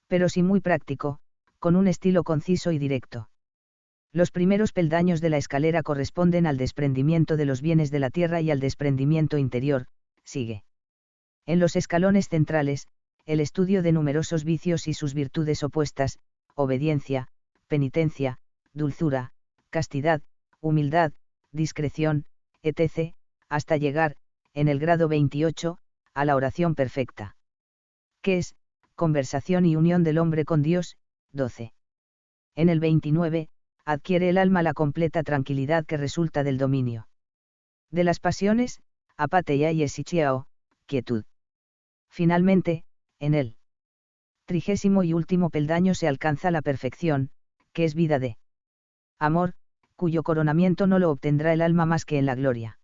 pero sí muy práctico, con un estilo conciso y directo. Los primeros peldaños de la escalera corresponden al desprendimiento de los bienes de la tierra y al desprendimiento interior, sigue. En los escalones centrales, el estudio de numerosos vicios y sus virtudes opuestas, obediencia, penitencia, dulzura, castidad, humildad, discreción, etc., hasta llegar, en el grado 28, a la oración perfecta. Que es, conversación y unión del hombre con Dios, 12. En el 29, adquiere el alma la completa tranquilidad que resulta del dominio de las pasiones, apatheia y esichiao, quietud. Finalmente, en el 30º y último peldaño se alcanza la perfección, que es vida de amor, cuyo coronamiento no lo obtendrá el alma más que en la gloria.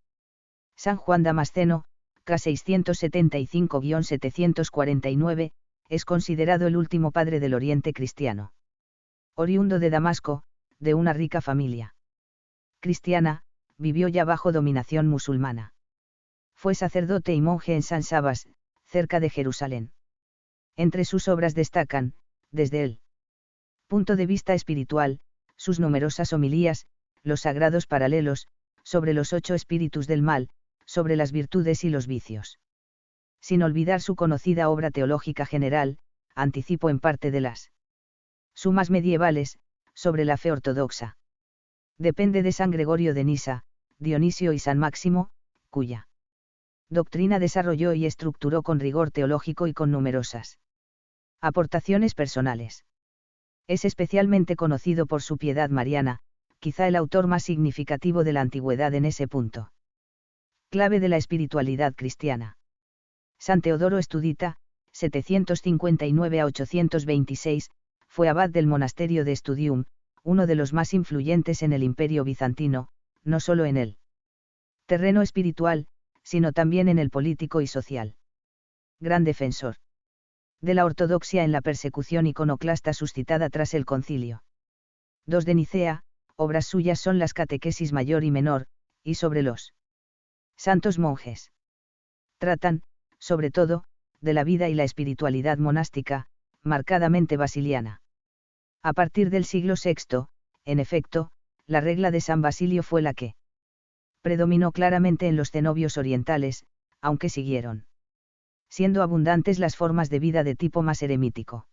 San Juan Damasceno, K. 675-749, es considerado el último padre del Oriente cristiano. Oriundo de Damasco, de una rica familia cristiana, vivió ya bajo dominación musulmana. Fue sacerdote y monje en San Sabas, cerca de Jerusalén. Entre sus obras destacan, desde el punto de vista espiritual, sus numerosas homilías, los sagrados paralelos, sobre los 8 espíritus del mal, sobre las virtudes y los vicios. Sin olvidar su conocida obra teológica general, anticipo en parte de las sumas medievales, sobre la fe ortodoxa. Depende de San Gregorio de Nisa, Dionisio y San Máximo, cuya doctrina desarrolló y estructuró con rigor teológico y con numerosas aportaciones personales. Es especialmente conocido por su piedad mariana, quizá el autor más significativo de la antigüedad en ese punto clave de la espiritualidad cristiana. San Teodoro Estudita, 759 a 826, fue abad del monasterio de Studium, uno de los más influyentes en el Imperio bizantino, no solo en el terreno espiritual, sino también en el político y social. Gran defensor de la ortodoxia en la persecución iconoclasta suscitada tras el concilio II de Nicea, obras suyas son las Catequesis mayor y menor, y sobre los santos monjes. Tratan, sobre todo, de la vida y la espiritualidad monástica, marcadamente basiliana. A partir del siglo VI, en efecto, la regla de San Basilio fue la que predominó claramente en los cenobios orientales, aunque siguieron siendo abundantes las formas de vida de tipo más eremítico.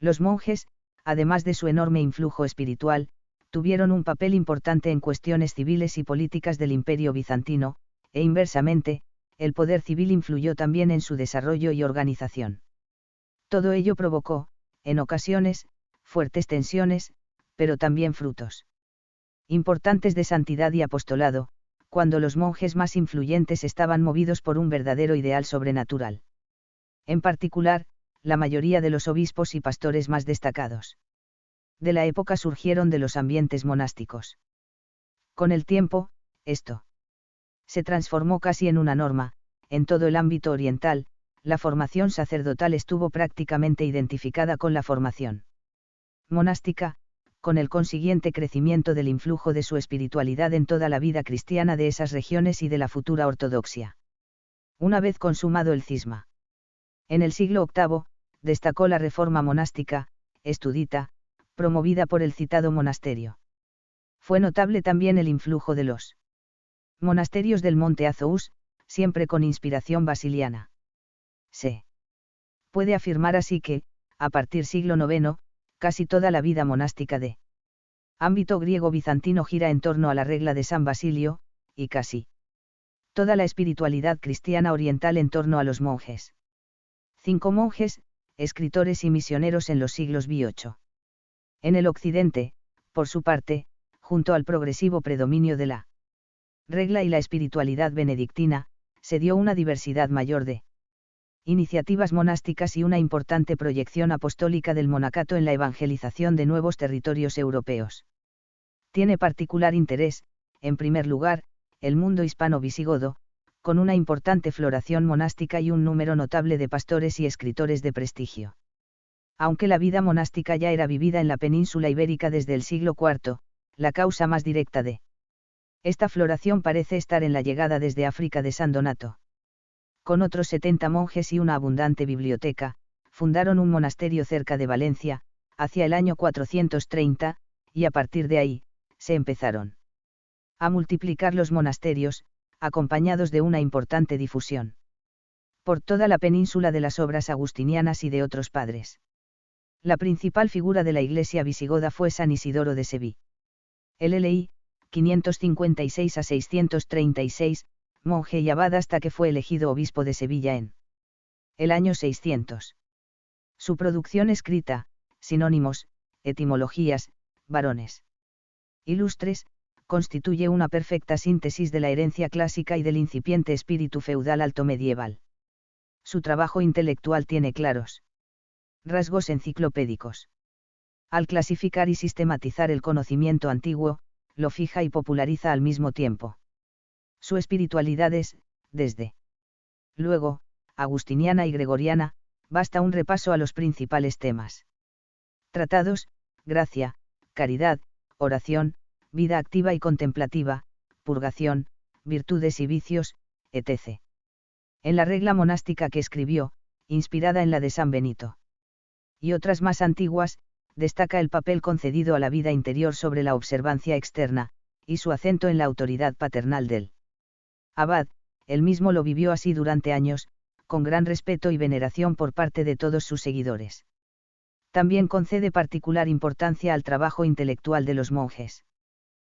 Los monjes, además de su enorme influjo espiritual, tuvieron un papel importante en cuestiones civiles y políticas del Imperio bizantino, e inversamente, el poder civil influyó también en su desarrollo y organización. Todo ello provocó, en ocasiones, fuertes tensiones, pero también frutos importantes de santidad y apostolado, cuando los monjes más influyentes estaban movidos por un verdadero ideal sobrenatural. En particular, la mayoría de los obispos y pastores más destacados de la época surgieron de los ambientes monásticos. Con el tiempo, esto se transformó casi en una norma. En todo el ámbito oriental, la formación sacerdotal estuvo prácticamente identificada con la formación monástica, con el consiguiente crecimiento del influjo de su espiritualidad en toda la vida cristiana de esas regiones y de la futura ortodoxia. Una vez consumado el cisma en el siglo VIII, destacó la reforma monástica, estudita, promovida por el citado monasterio. Fue notable también el influjo de los monasterios del Monte Azous, siempre con inspiración basiliana. Se puede afirmar así que, a partir siglo IX, casi toda la vida monástica de ámbito griego-bizantino gira en torno a la regla de San Basilio, y casi toda la espiritualidad cristiana oriental en torno a los monjes. 5 monjes, escritores y misioneros en los siglos VIII. En el occidente, por su parte, junto al progresivo predominio de la regla y la espiritualidad benedictina, se dio una diversidad mayor de iniciativas monásticas y una importante proyección apostólica del monacato en la evangelización de nuevos territorios europeos. Tiene particular interés, en primer lugar, el mundo hispano-visigodo, con una importante floración monástica y un número notable de pastores y escritores de prestigio. Aunque la vida monástica ya era vivida en la península ibérica desde el siglo IV, la causa más directa de esta floración parece estar en la llegada desde África de San Donato. Con otros 70 monjes y una abundante biblioteca, fundaron un monasterio cerca de Valencia, hacia el año 430, y a partir de ahí, se empezaron a multiplicar los monasterios, acompañados de una importante difusión por toda la península de las obras agustinianas y de otros padres. La principal figura de la iglesia visigoda fue San Isidoro de Sevilla. LLI, 556 a 636, monje y abad hasta que fue elegido obispo de Sevilla en el año 600. Su producción escrita, sinónimos, etimologías, varones ilustres, constituye una perfecta síntesis de la herencia clásica y del incipiente espíritu feudal alto medieval. Su trabajo intelectual tiene claros rasgos enciclopédicos. Al clasificar y sistematizar el conocimiento antiguo, lo fija y populariza al mismo tiempo. Su espiritualidad es, desde luego, agustiniana y gregoriana, basta un repaso a los principales temas tratados: gracia, caridad, oración, vida activa y contemplativa, purgación, virtudes y vicios, etc. En la regla monástica que escribió, inspirada en la de San Benito y otras más antiguas, destaca el papel concedido a la vida interior sobre la observancia externa, y su acento en la autoridad paternal del abad. Él mismo lo vivió así durante años, con gran respeto y veneración por parte de todos sus seguidores. También concede particular importancia al trabajo intelectual de los monjes.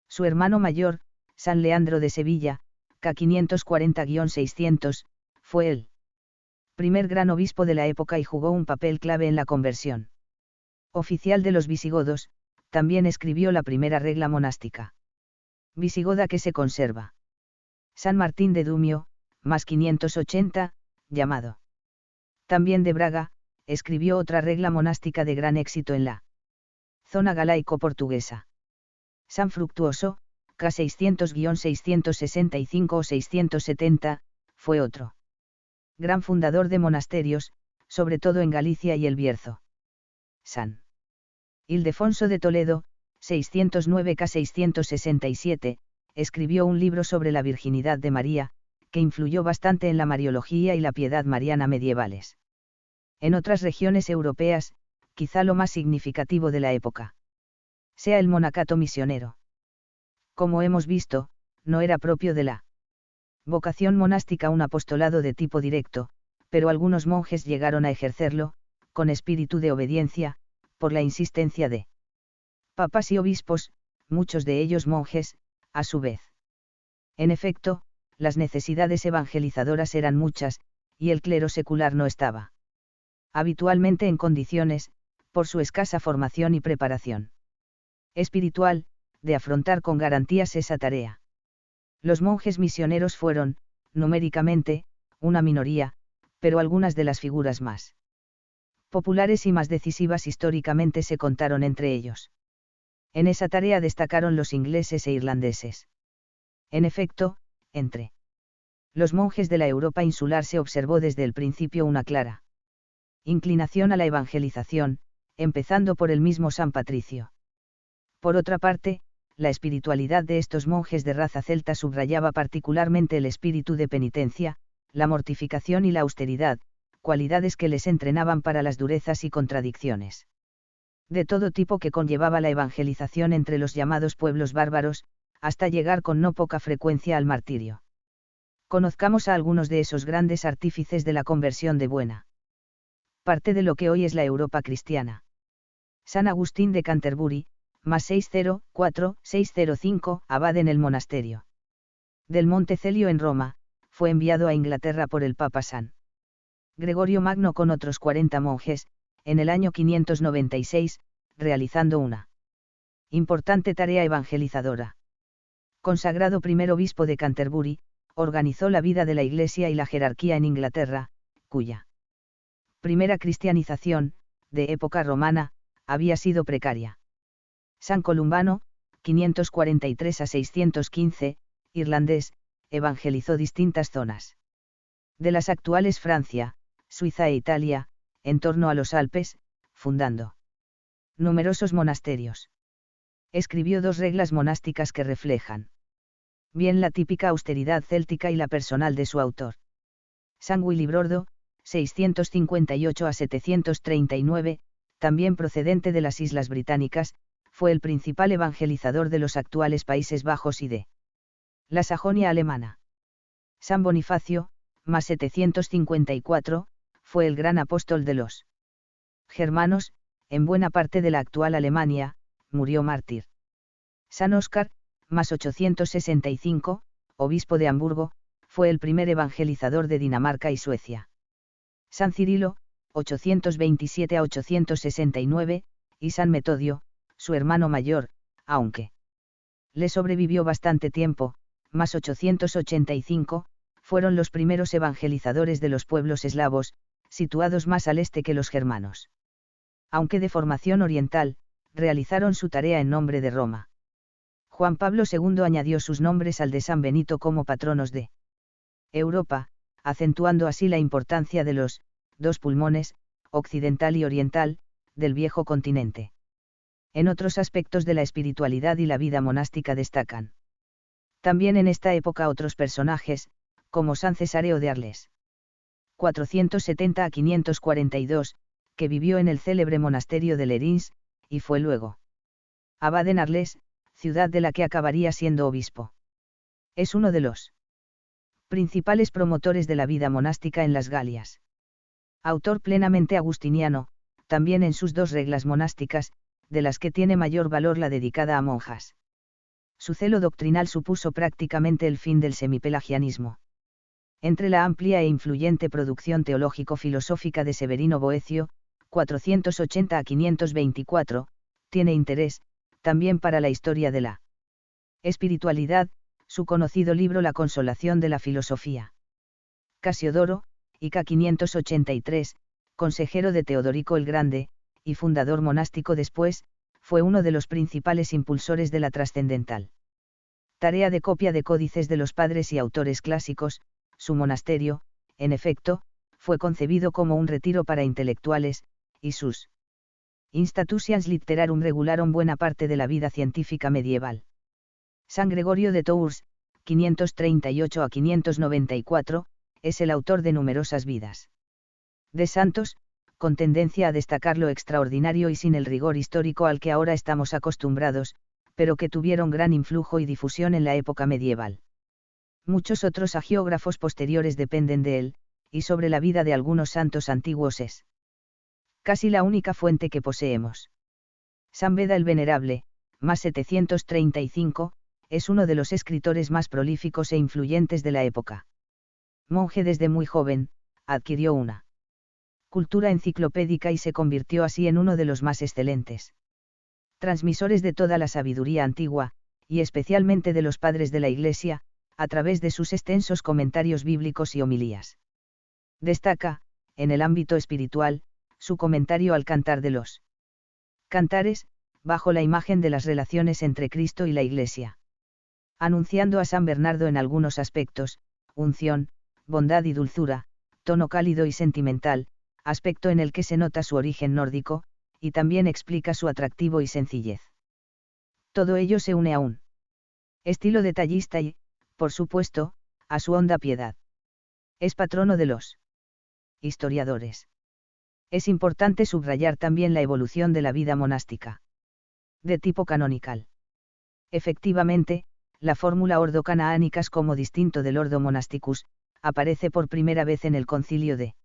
Su hermano mayor, San Leandro de Sevilla, ca 540-600, fue el primer gran obispo de la época y jugó un papel clave en la conversión oficial de los visigodos. También escribió la primera regla monástica visigoda que se conserva. San Martín de Dumio, más 580, llamado también de Braga, escribió otra regla monástica de gran éxito en la zona galaico-portuguesa. San Fructuoso, ca 600-665 o 670, fue otro gran fundador de monasterios, sobre todo en Galicia y el Bierzo. San Ildefonso de Toledo, 609-667, escribió un libro sobre la virginidad de María, que influyó bastante en la mariología y la piedad mariana medievales. En otras regiones europeas, quizá lo más significativo de la época sea el monacato misionero. Como hemos visto, no era propio de la vocación monástica un apostolado de tipo directo, pero algunos monjes llegaron a ejercerlo, con espíritu de obediencia, por la insistencia de papas y obispos, muchos de ellos monjes, a su vez. En efecto, las necesidades evangelizadoras eran muchas, y el clero secular no estaba habitualmente en condiciones, por su escasa formación y preparación espiritual, de afrontar con garantías esa tarea. Los monjes misioneros fueron, numéricamente, una minoría, pero algunas de las figuras más populares y más decisivas históricamente se contaron entre ellos. En esa tarea destacaron los ingleses e irlandeses. En efecto, entre los monjes de la Europa insular se observó desde el principio una clara inclinación a la evangelización, empezando por el mismo San Patricio. Por otra parte, la espiritualidad de estos monjes de raza celta subrayaba particularmente el espíritu de penitencia, la mortificación y la austeridad, cualidades que les entrenaban para las durezas y contradicciones de todo tipo que conllevaba la evangelización entre los llamados pueblos bárbaros, hasta llegar con no poca frecuencia al martirio. Conozcamos a algunos de esos grandes artífices de la conversión de buena parte de lo que hoy es la Europa cristiana. San Agustín de Canterbury, más 604-605, abad en el monasterio del Monte Celio en Roma, fue enviado a Inglaterra por el Papa San Gregorio Magno con otros 40 monjes, en el año 596, realizando una importante tarea evangelizadora. Consagrado primer obispo de Canterbury, organizó la vida de la Iglesia y la jerarquía en Inglaterra, cuya primera cristianización, de época romana, había sido precaria. San Columbano, 543 a 615, irlandés, evangelizó distintas zonas de las actuales Francia, Suiza e Italia, en torno a los Alpes, fundando numerosos monasterios. Escribió 2 reglas monásticas que reflejan bien la típica austeridad céltica y la personal de su autor. San Willibrordo, 658 a 739, también procedente de las Islas Británicas, fue el principal evangelizador de los actuales Países Bajos y de la Sajonia alemana. San Bonifacio, más 754, fue el gran apóstol de los germanos, en buena parte de la actual Alemania, murió mártir. San Óscar, más 865, obispo de Hamburgo, fue el primer evangelizador de Dinamarca y Suecia. San Cirilo, 827 a 869, y San Metodio, su hermano mayor, aunque le sobrevivió bastante tiempo, más 885, fueron los primeros evangelizadores de los pueblos eslavos, situados más al este que los germanos. Aunque de formación oriental, realizaron su tarea en nombre de Roma. Juan Pablo II añadió sus nombres al de San Benito como patronos de Europa, acentuando así la importancia de los dos pulmones, occidental y oriental, del viejo continente. En otros aspectos de la espiritualidad y la vida monástica destacan también en esta época otros personajes, como San Cesáreo de Arles. 470 a 542, que vivió en el célebre monasterio de Lerins, y fue luego abad en Arles, ciudad de la que acabaría siendo obispo. Es uno de los principales promotores de la vida monástica en las Galias. Autor plenamente agustiniano, también en sus dos reglas monásticas, de las que tiene mayor valor la dedicada a monjas. Su celo doctrinal supuso prácticamente el fin del semipelagianismo. Entre la amplia e influyente producción teológico-filosófica de Severino Boecio, 480 a 524, tiene interés, también para la historia de la espiritualidad, su conocido libro La consolación de la filosofía. Casiodoro, Ica 583, consejero de Teodorico el Grande, y fundador monástico después, fue uno de los principales impulsores de la trascendental tarea de copia de códices de los padres y autores clásicos. Su monasterio, en efecto, fue concebido como un retiro para intelectuales, y sus Institutions Literarum regularon buena parte de la vida científica medieval. San Gregorio de Tours, 538 a 594, es el autor de numerosas vidas de santos, con tendencia a destacar lo extraordinario y sin el rigor histórico al que ahora estamos acostumbrados, pero que tuvieron gran influjo y difusión en la época medieval. Muchos otros hagiógrafos posteriores dependen de él, y sobre la vida de algunos santos antiguos es casi la única fuente que poseemos. San Beda el Venerable, más 735, es uno de los escritores más prolíficos e influyentes de la época. Monje desde muy joven, adquirió una cultura enciclopédica y se convirtió así en uno de los más excelentes transmisores de toda la sabiduría antigua, y especialmente de los padres de la Iglesia, a través de sus extensos comentarios bíblicos y homilías. Destaca, en el ámbito espiritual, su comentario al Cantar de los Cantares, bajo la imagen de las relaciones entre Cristo y la Iglesia. Anunciando a San Bernardo en algunos aspectos, unción, bondad y dulzura, tono cálido y sentimental, aspecto en el que se nota su origen nórdico, y también explica su atractivo y sencillez. Todo ello se une a un estilo detallista y, por supuesto, a su honda piedad. Es patrono de los historiadores. Es importante subrayar también la evolución de la vida monástica. De tipo canonical. Efectivamente, la fórmula ordo canaanicas como distinto del ordo monasticus, aparece por primera vez en el concilio de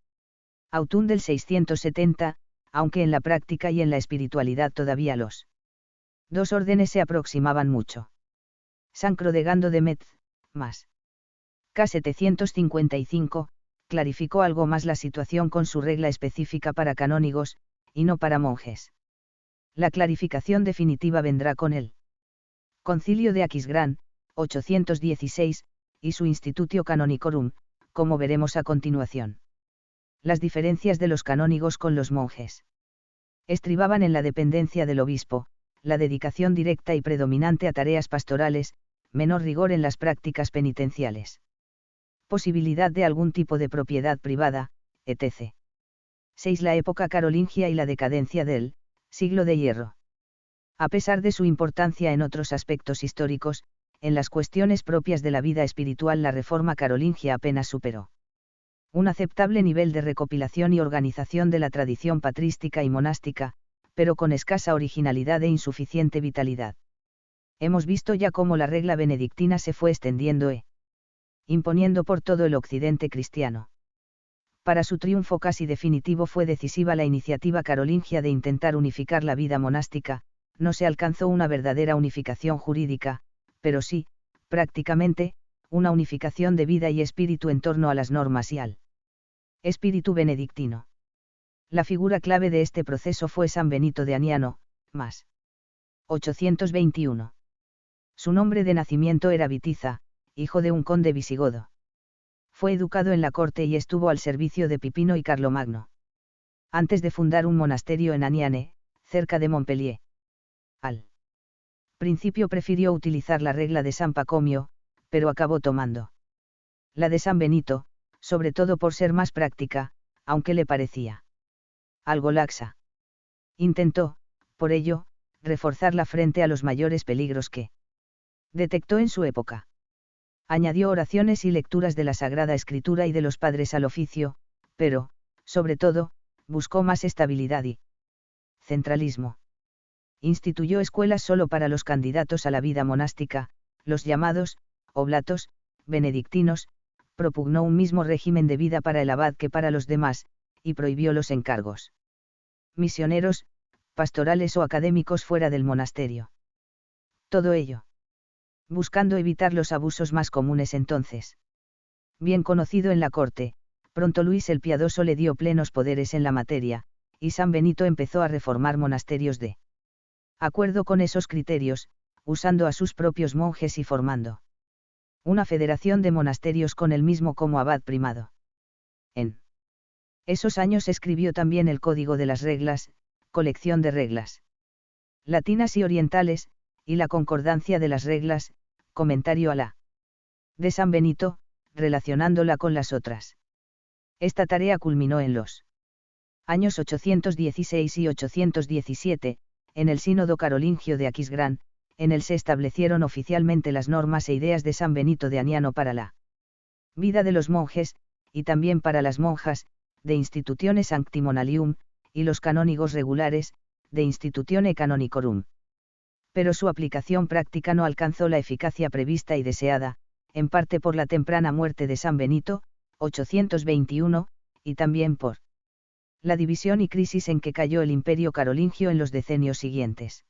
Autun del 670, aunque en la práctica y en la espiritualidad todavía los dos órdenes se aproximaban mucho. San Crodegando de Metz, más K. 755, clarificó algo más la situación con su regla específica para canónigos, y no para monjes. La clarificación definitiva vendrá con el Concilio de Aquisgrán, 816, y su Institutio Canonicorum, como veremos a continuación. Las diferencias de los canónigos con los monjes estribaban en la dependencia del obispo, la dedicación directa y predominante a tareas pastorales, menor rigor en las prácticas penitenciales. Posibilidad de algún tipo de propiedad privada, etc. 6. La época carolingia y la decadencia del siglo de hierro. A pesar de su importancia en otros aspectos históricos, en las cuestiones propias de la vida espiritual la reforma carolingia apenas superó un aceptable nivel de recopilación y organización de la tradición patrística y monástica, pero con escasa originalidad e insuficiente vitalidad. Hemos visto ya cómo la regla benedictina se fue extendiendo e imponiendo por todo el occidente cristiano. Para su triunfo casi definitivo fue decisiva la iniciativa carolingia de intentar unificar la vida monástica. No se alcanzó una verdadera unificación jurídica, pero sí, prácticamente, una unificación de vida y espíritu en torno a las normas y al espíritu benedictino. La figura clave de este proceso fue San Benito de Aniano, más 821. Su nombre de nacimiento era Vitiza, hijo de un conde visigodo. Fue educado en la corte y estuvo al servicio de Pipino y Carlomagno. Antes de fundar un monasterio en Aniane, cerca de Montpellier. Al principio prefirió utilizar la regla de San Pacomio, pero acabó tomando la de San Benito, sobre todo por ser más práctica, aunque le parecía algo laxa. Intentó, por ello, reforzarla frente a los mayores peligros que detectó en su época. Añadió oraciones y lecturas de la Sagrada Escritura y de los padres al oficio, pero, sobre todo, buscó más estabilidad y centralismo. Instituyó escuelas solo para los candidatos a la vida monástica, los llamados oblatos benedictinos, propugnó un mismo régimen de vida para el abad que para los demás, y prohibió los encargos misioneros, pastorales o académicos fuera del monasterio. Todo ello buscando evitar los abusos más comunes entonces. Bien conocido en la corte, pronto Luis el Piadoso le dio plenos poderes en la materia, y San Benito empezó a reformar monasterios de acuerdo con esos criterios, usando a sus propios monjes y formando una federación de monasterios con él mismo como abad primado. En esos años escribió también el Código de las Reglas, colección de reglas latinas y orientales, y la concordancia de las reglas, comentario a la de San Benito, relacionándola con las otras. Esta tarea culminó en los años 816 y 817, en el Sínodo Carolingio de Aquisgrán, en el se establecieron oficialmente las normas e ideas de San Benito de Aniano para la vida de los monjes, y también para las monjas, de Institutione Sanctimonalium, y los canónigos regulares, de Institutione Canonicorum. Pero su aplicación práctica no alcanzó la eficacia prevista y deseada, en parte por la temprana muerte de San Benito, 821, y también por la división y crisis en que cayó el imperio carolingio en los decenios siguientes.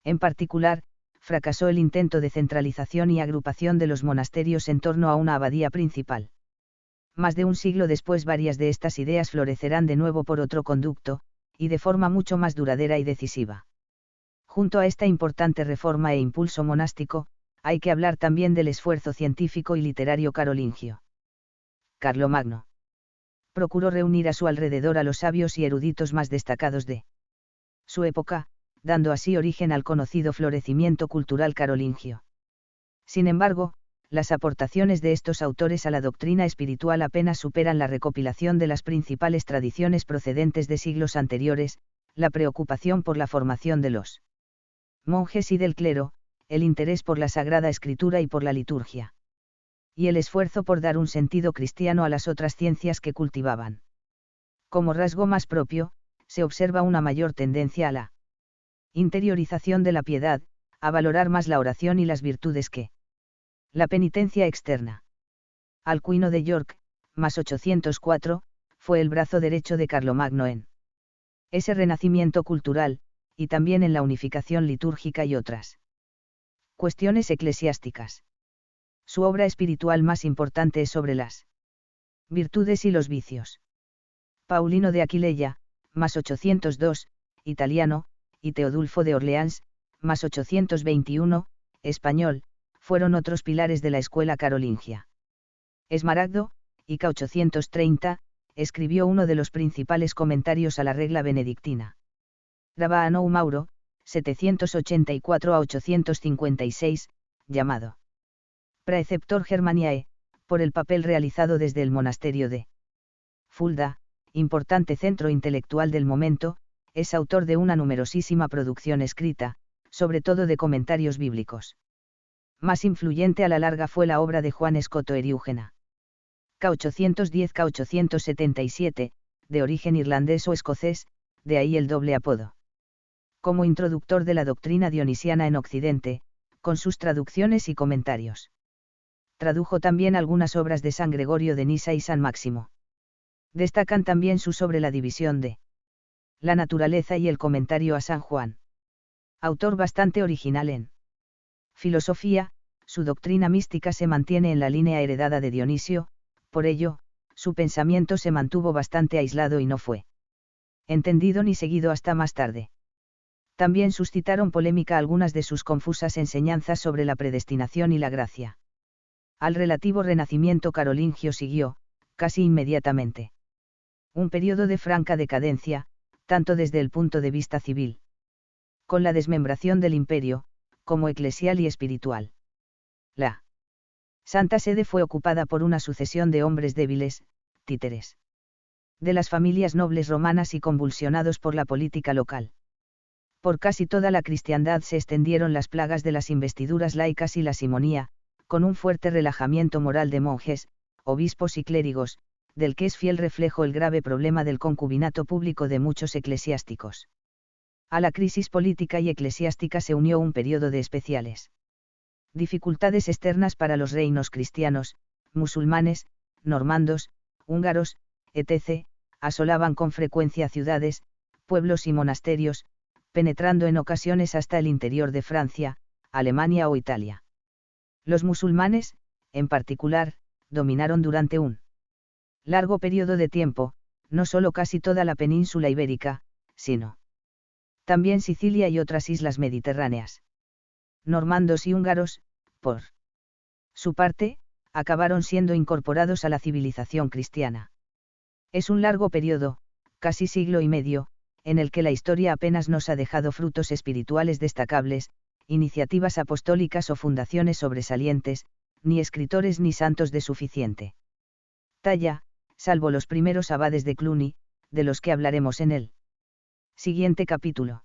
En particular, fracasó el intento de centralización y agrupación de los monasterios en torno a una abadía principal. Más de un siglo después varias de estas ideas florecerán de nuevo por otro conducto, y de forma mucho más duradera y decisiva. Junto a esta importante reforma e impulso monástico, hay que hablar también del esfuerzo científico y literario carolingio. Carlomagno procuró reunir a su alrededor a los sabios y eruditos más destacados de su época, dando así origen al conocido florecimiento cultural carolingio. Sin embargo, las aportaciones de estos autores a la doctrina espiritual apenas superan la recopilación de las principales tradiciones procedentes de siglos anteriores, la preocupación por la formación de los monjes y del clero, el interés por la Sagrada Escritura y por la liturgia. Y el esfuerzo por dar un sentido cristiano a las otras ciencias que cultivaban. Como rasgo más propio, se observa una mayor tendencia a la interiorización de la piedad, a valorar más la oración y las virtudes que la penitencia externa. Alcuino de York, más 804, fue el brazo derecho de Carlomagno en ese renacimiento cultural, y también en la unificación litúrgica y otras cuestiones eclesiásticas. Su obra espiritual más importante es sobre las virtudes y los vicios. Paulino de Aquileia, más 802, italiano, y Teodulfo de Orleans, más 821, español, fueron otros pilares de la escuela carolingia. Esmaragdo, Ica 830, escribió uno de los principales comentarios a la regla benedictina. Grabano Mauro, 784 a 856, llamado Praeceptor Germaniae, por el papel realizado desde el monasterio de Fulda, importante centro intelectual del momento, es autor de una numerosísima producción escrita, sobre todo de comentarios bíblicos. Más influyente a la larga fue la obra de Juan Escoto Eriúgena. K810-K877, de origen irlandés o escocés, de ahí el doble apodo. como introductor de la doctrina dionisiana en Occidente, con sus traducciones y comentarios. Tradujo también algunas obras de San Gregorio de Nisa y San Máximo. Destacan también su sobre la división de la naturaleza y el comentario a San Juan. Autor bastante original en filosofía, su doctrina mística se mantiene en la línea heredada de Dionisio, por ello, su pensamiento se mantuvo bastante aislado y no fue entendido ni seguido hasta más tarde. También suscitaron polémica algunas de sus confusas enseñanzas sobre la predestinación y la gracia. Al relativo renacimiento carolingio siguió, casi inmediatamente, un periodo de franca decadencia, tanto desde el punto de vista civil, con la desmembración del imperio, como eclesial y espiritual. La Santa Sede fue ocupada por una sucesión de hombres débiles, títeres de las familias nobles romanas y convulsionados por la política local. Por casi toda la cristiandad se extendieron las plagas de las investiduras laicas y la simonía, con un fuerte relajamiento moral de monjes, obispos y clérigos, del que es fiel reflejo el grave problema del concubinato público de muchos eclesiásticos. A la crisis política y eclesiástica se unió un periodo de especiales dificultades externas para los reinos cristianos, musulmanes, normandos, húngaros, etc., asolaban con frecuencia ciudades, pueblos y monasterios, penetrando en ocasiones hasta el interior de Francia, Alemania o Italia. Los musulmanes, en particular, dominaron durante un largo periodo de tiempo, no solo casi toda la península ibérica, sino también Sicilia y otras islas mediterráneas. Normandos y húngaros, por su parte, acabaron siendo incorporados a la civilización cristiana. Es un largo periodo, casi siglo y medio, en el que la historia apenas nos ha dejado frutos espirituales destacables, iniciativas apostólicas o fundaciones sobresalientes, ni escritores ni santos de suficiente talla, salvo los primeros abades de Cluny, de los que hablaremos en el siguiente capítulo.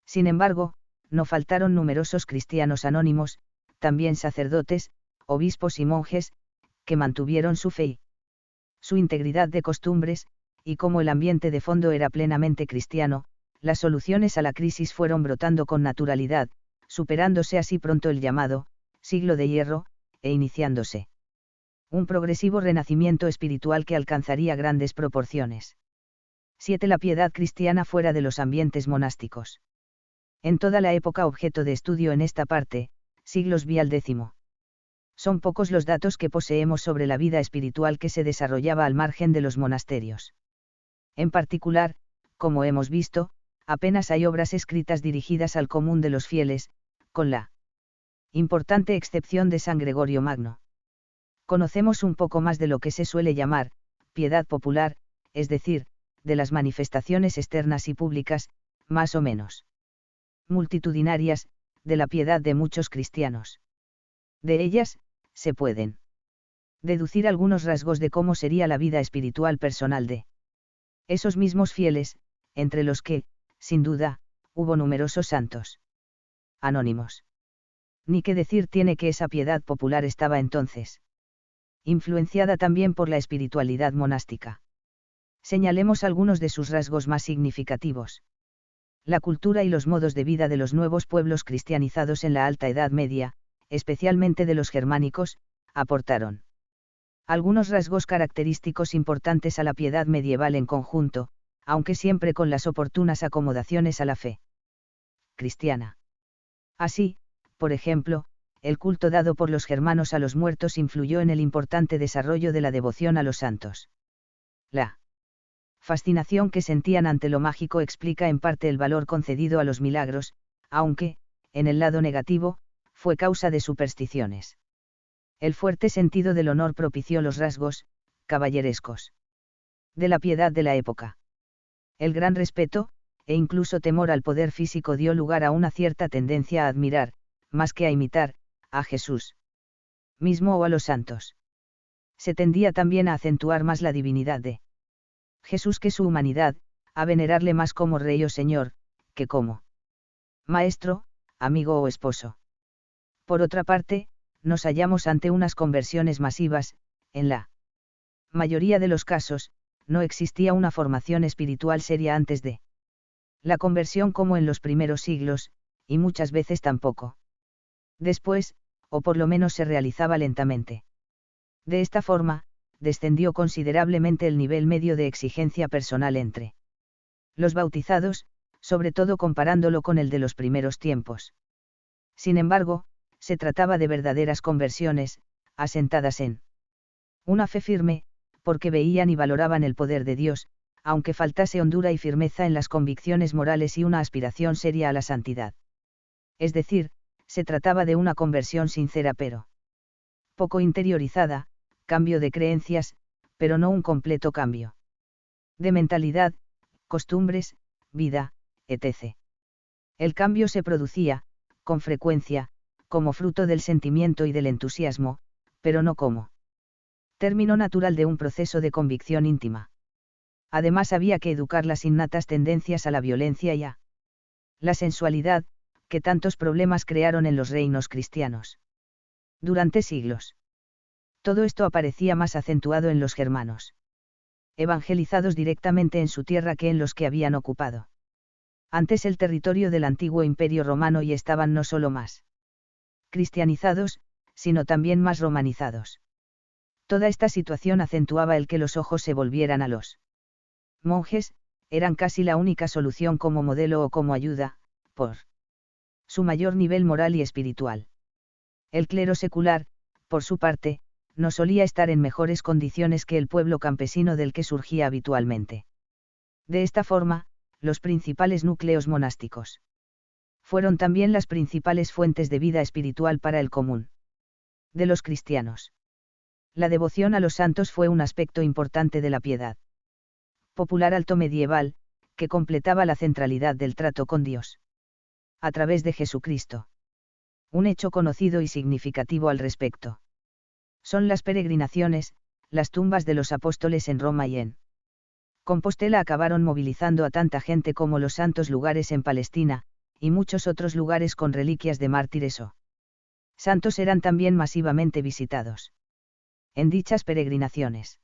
Sin embargo, no faltaron numerosos cristianos anónimos, también sacerdotes, obispos y monjes, que mantuvieron su fe y su integridad de costumbres, y como el ambiente de fondo era plenamente cristiano, las soluciones a la crisis fueron brotando con naturalidad, superándose así pronto el llamado siglo de hierro, e iniciándose un progresivo renacimiento espiritual que alcanzaría grandes proporciones. 7. La piedad cristiana fuera de los ambientes monásticos. En toda la época objeto de estudio en esta parte, siglos vi al X. Son pocos los datos que poseemos sobre la vida espiritual que se desarrollaba al margen de los monasterios. En particular, como hemos visto, apenas hay obras escritas dirigidas al común de los fieles, con la importante excepción de San Gregorio Magno. Conocemos un poco más de lo que se suele llamar piedad popular, es decir, de las manifestaciones externas y públicas, más o menos multitudinarias, de la piedad de muchos cristianos. De ellas, se pueden deducir algunos rasgos de cómo sería la vida espiritual personal de esos mismos fieles, entre los que, sin duda, hubo numerosos santos anónimos. Ni qué decir tiene que esa piedad popular estaba entonces influenciada también por la espiritualidad monástica. Señalemos algunos de sus rasgos más significativos. La cultura y los modos de vida de los nuevos pueblos cristianizados en la Alta Edad Media, especialmente de los germánicos, aportaron algunos rasgos característicos importantes a la piedad medieval en conjunto, aunque siempre con las oportunas acomodaciones a la fe cristiana. Así, por ejemplo, el culto dado por los germanos a los muertos influyó en el importante desarrollo de la devoción a los santos. La fascinación que sentían ante lo mágico explica en parte el valor concedido a los milagros, aunque, en el lado negativo, fue causa de supersticiones. El fuerte sentido del honor propició los rasgos caballerescos de la piedad de la época. El gran respeto, e incluso temor al poder físico dio lugar a una cierta tendencia a admirar, más que a imitar, a Jesús mismo o a los santos. Se tendía también a acentuar más la divinidad de Jesús que su humanidad, a venerarle más como rey o señor, que como maestro, amigo o esposo. Por otra parte, nos hallamos ante unas conversiones masivas, en la mayoría de los casos, no existía una formación espiritual seria antes de La conversión como en los primeros siglos, y muchas veces tampoco. Después, o por lo menos se realizaba lentamente. De esta forma, descendió considerablemente el nivel medio de exigencia personal entre los bautizados, sobre todo comparándolo con el de los primeros tiempos. Sin embargo, se trataba de verdaderas conversiones, asentadas en una fe firme, porque veían y valoraban el poder de Dios, aunque faltase hondura y firmeza en las convicciones morales y una aspiración seria a la santidad. Es decir, se trataba de una conversión sincera pero poco interiorizada, cambio de creencias, pero no un completo cambio de mentalidad, costumbres, vida, etc. El cambio se producía, con frecuencia, como fruto del sentimiento y del entusiasmo, pero no como término natural de un proceso de convicción íntima. Además había que educar las innatas tendencias a la violencia y a la sensualidad, que tantos problemas crearon en los reinos cristianos. Durante siglos. Todo esto aparecía más acentuado en los germanos, evangelizados directamente en su tierra que en los que habían ocupado antes el territorio del antiguo Imperio Romano y estaban no solo más cristianizados, sino también más romanizados. Toda esta situación acentuaba el que los ojos se volvieran a los monjes, eran casi la única solución como modelo o como ayuda, por su mayor nivel moral y espiritual. El clero secular, por su parte, no solía estar en mejores condiciones que el pueblo campesino del que surgía habitualmente. De esta forma, los principales núcleos monásticos fueron también las principales fuentes de vida espiritual para el común de los cristianos. La devoción a los santos fue un aspecto importante de la piedad popular alto medieval, que completaba la centralidad del trato con Dios a través de Jesucristo. Un hecho conocido y significativo al respecto son las peregrinaciones, las tumbas de los apóstoles en Roma y en Compostela acabaron movilizando a tanta gente como los santos lugares en Palestina, y muchos otros lugares con reliquias de mártires o santos eran también masivamente visitados en dichas peregrinaciones.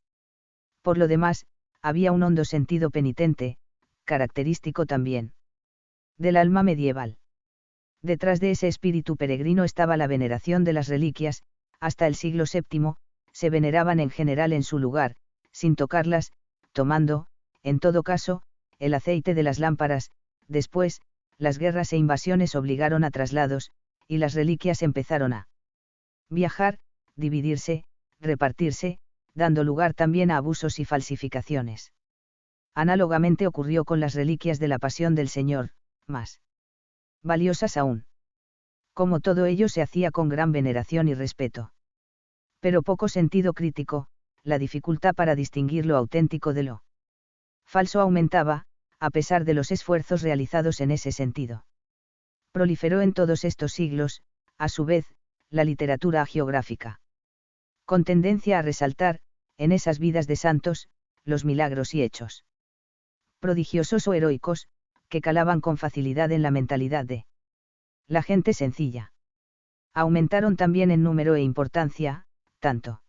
Por lo demás, había un hondo sentido penitente, característico también del alma medieval. Detrás de ese espíritu peregrino estaba la veneración de las reliquias. Hasta el siglo VII, se veneraban en general en su lugar, sin tocarlas, tomando, en todo caso, el aceite de las lámparas. Después, las guerras e invasiones obligaron a traslados, y las reliquias empezaron a viajar, dividirse, repartirse, dando lugar también a abusos y falsificaciones. Análogamente ocurrió con las reliquias de la Pasión del Señor, más valiosas aún. Como todo ello se hacía con gran veneración y respeto. Pero poco sentido crítico, la dificultad para distinguir lo auténtico de lo falso aumentaba, a pesar de los esfuerzos realizados en ese sentido. Proliferó en todos estos siglos, a su vez, la literatura hagiográfica, con tendencia a resaltar, en esas vidas de santos, los milagros y hechos prodigiosos o heroicos, que calaban con facilidad en la mentalidad de la gente sencilla. Aumentaron también en número e importancia, tanto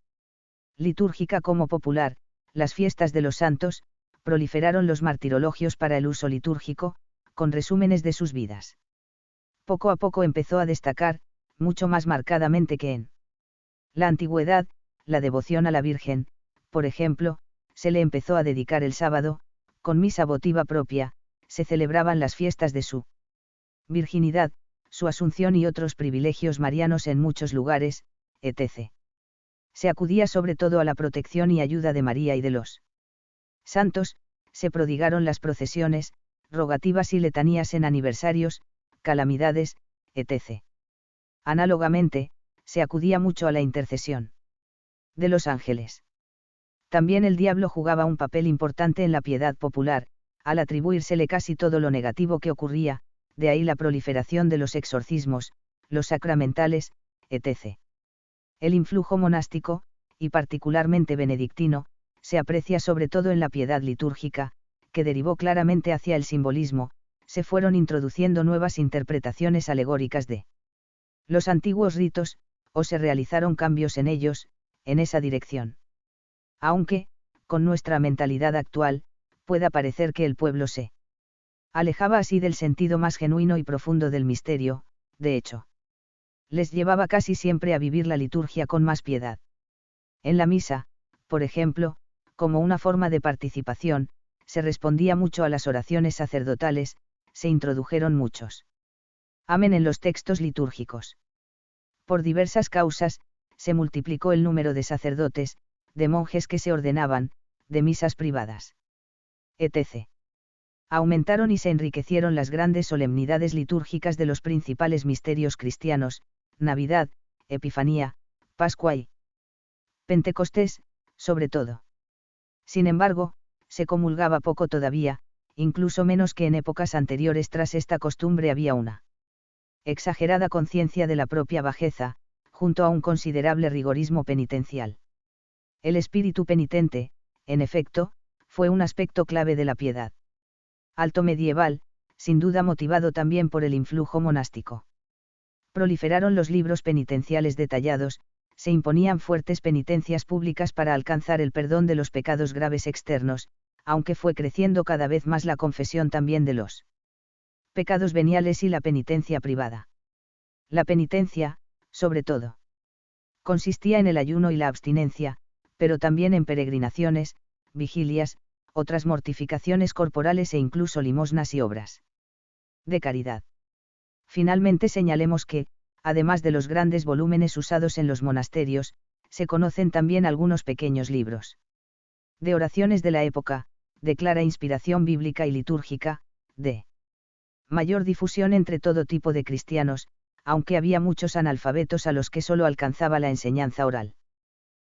litúrgica como popular, las fiestas de los santos, proliferaron los martirologios para el uso litúrgico, con resúmenes de sus vidas. Poco a poco empezó a destacar, mucho más marcadamente que en la antigüedad, la devoción a la Virgen, por ejemplo, se le empezó a dedicar el sábado, con misa votiva propia, se celebraban las fiestas de su virginidad, su asunción y otros privilegios marianos en muchos lugares, etc. Se acudía sobre todo a la protección y ayuda de María y de los santos, se prodigaron las procesiones, rogativas y letanías en aniversarios, calamidades, etc. Análogamente, se acudía mucho a la intercesión de los ángeles. También el diablo jugaba un papel importante en la piedad popular, al atribuírsele casi todo lo negativo que ocurría, de ahí la proliferación de los exorcismos, los sacramentales, etc. El influjo monástico, y particularmente benedictino, se aprecia sobre todo en la piedad litúrgica, que derivó claramente hacia el simbolismo. Se fueron introduciendo nuevas interpretaciones alegóricas de los antiguos ritos, o se realizaron cambios en ellos, en esa dirección. Aunque, con nuestra mentalidad actual, pueda parecer que el pueblo se Alejaba así del sentido más genuino y profundo del misterio, de hecho. Les llevaba casi siempre a vivir la liturgia con más piedad. En la misa, por ejemplo, como una forma de participación, se respondía mucho a las oraciones sacerdotales, se introdujeron muchos amén en los textos litúrgicos. Por diversas causas, se multiplicó el número de sacerdotes, de monjes que se ordenaban, de misas privadas, etc. Aumentaron y se enriquecieron las grandes solemnidades litúrgicas de los principales misterios cristianos, Navidad, Epifanía, Pascua y Pentecostés, sobre todo. Sin embargo, se comulgaba poco todavía, incluso menos que en épocas anteriores. Tras esta costumbre había una exagerada conciencia de la propia bajeza, junto a un considerable rigorismo penitencial. El espíritu penitente, en efecto, fue un aspecto clave de la piedad alto medieval, sin duda motivado también por el influjo monástico. Proliferaron los libros penitenciales detallados, se imponían fuertes penitencias públicas para alcanzar el perdón de los pecados graves externos, aunque fue creciendo cada vez más la confesión también de los pecados veniales y la penitencia privada. La penitencia, sobre todo, consistía en el ayuno y la abstinencia, pero también en peregrinaciones, vigilias, otras mortificaciones corporales e incluso limosnas y obras de caridad. Finalmente señalemos que, además de los grandes volúmenes usados en los monasterios, se conocen también algunos pequeños libros de oraciones de la época, de clara inspiración bíblica y litúrgica, de mayor difusión entre todo tipo de cristianos, aunque había muchos analfabetos a los que solo alcanzaba la enseñanza oral.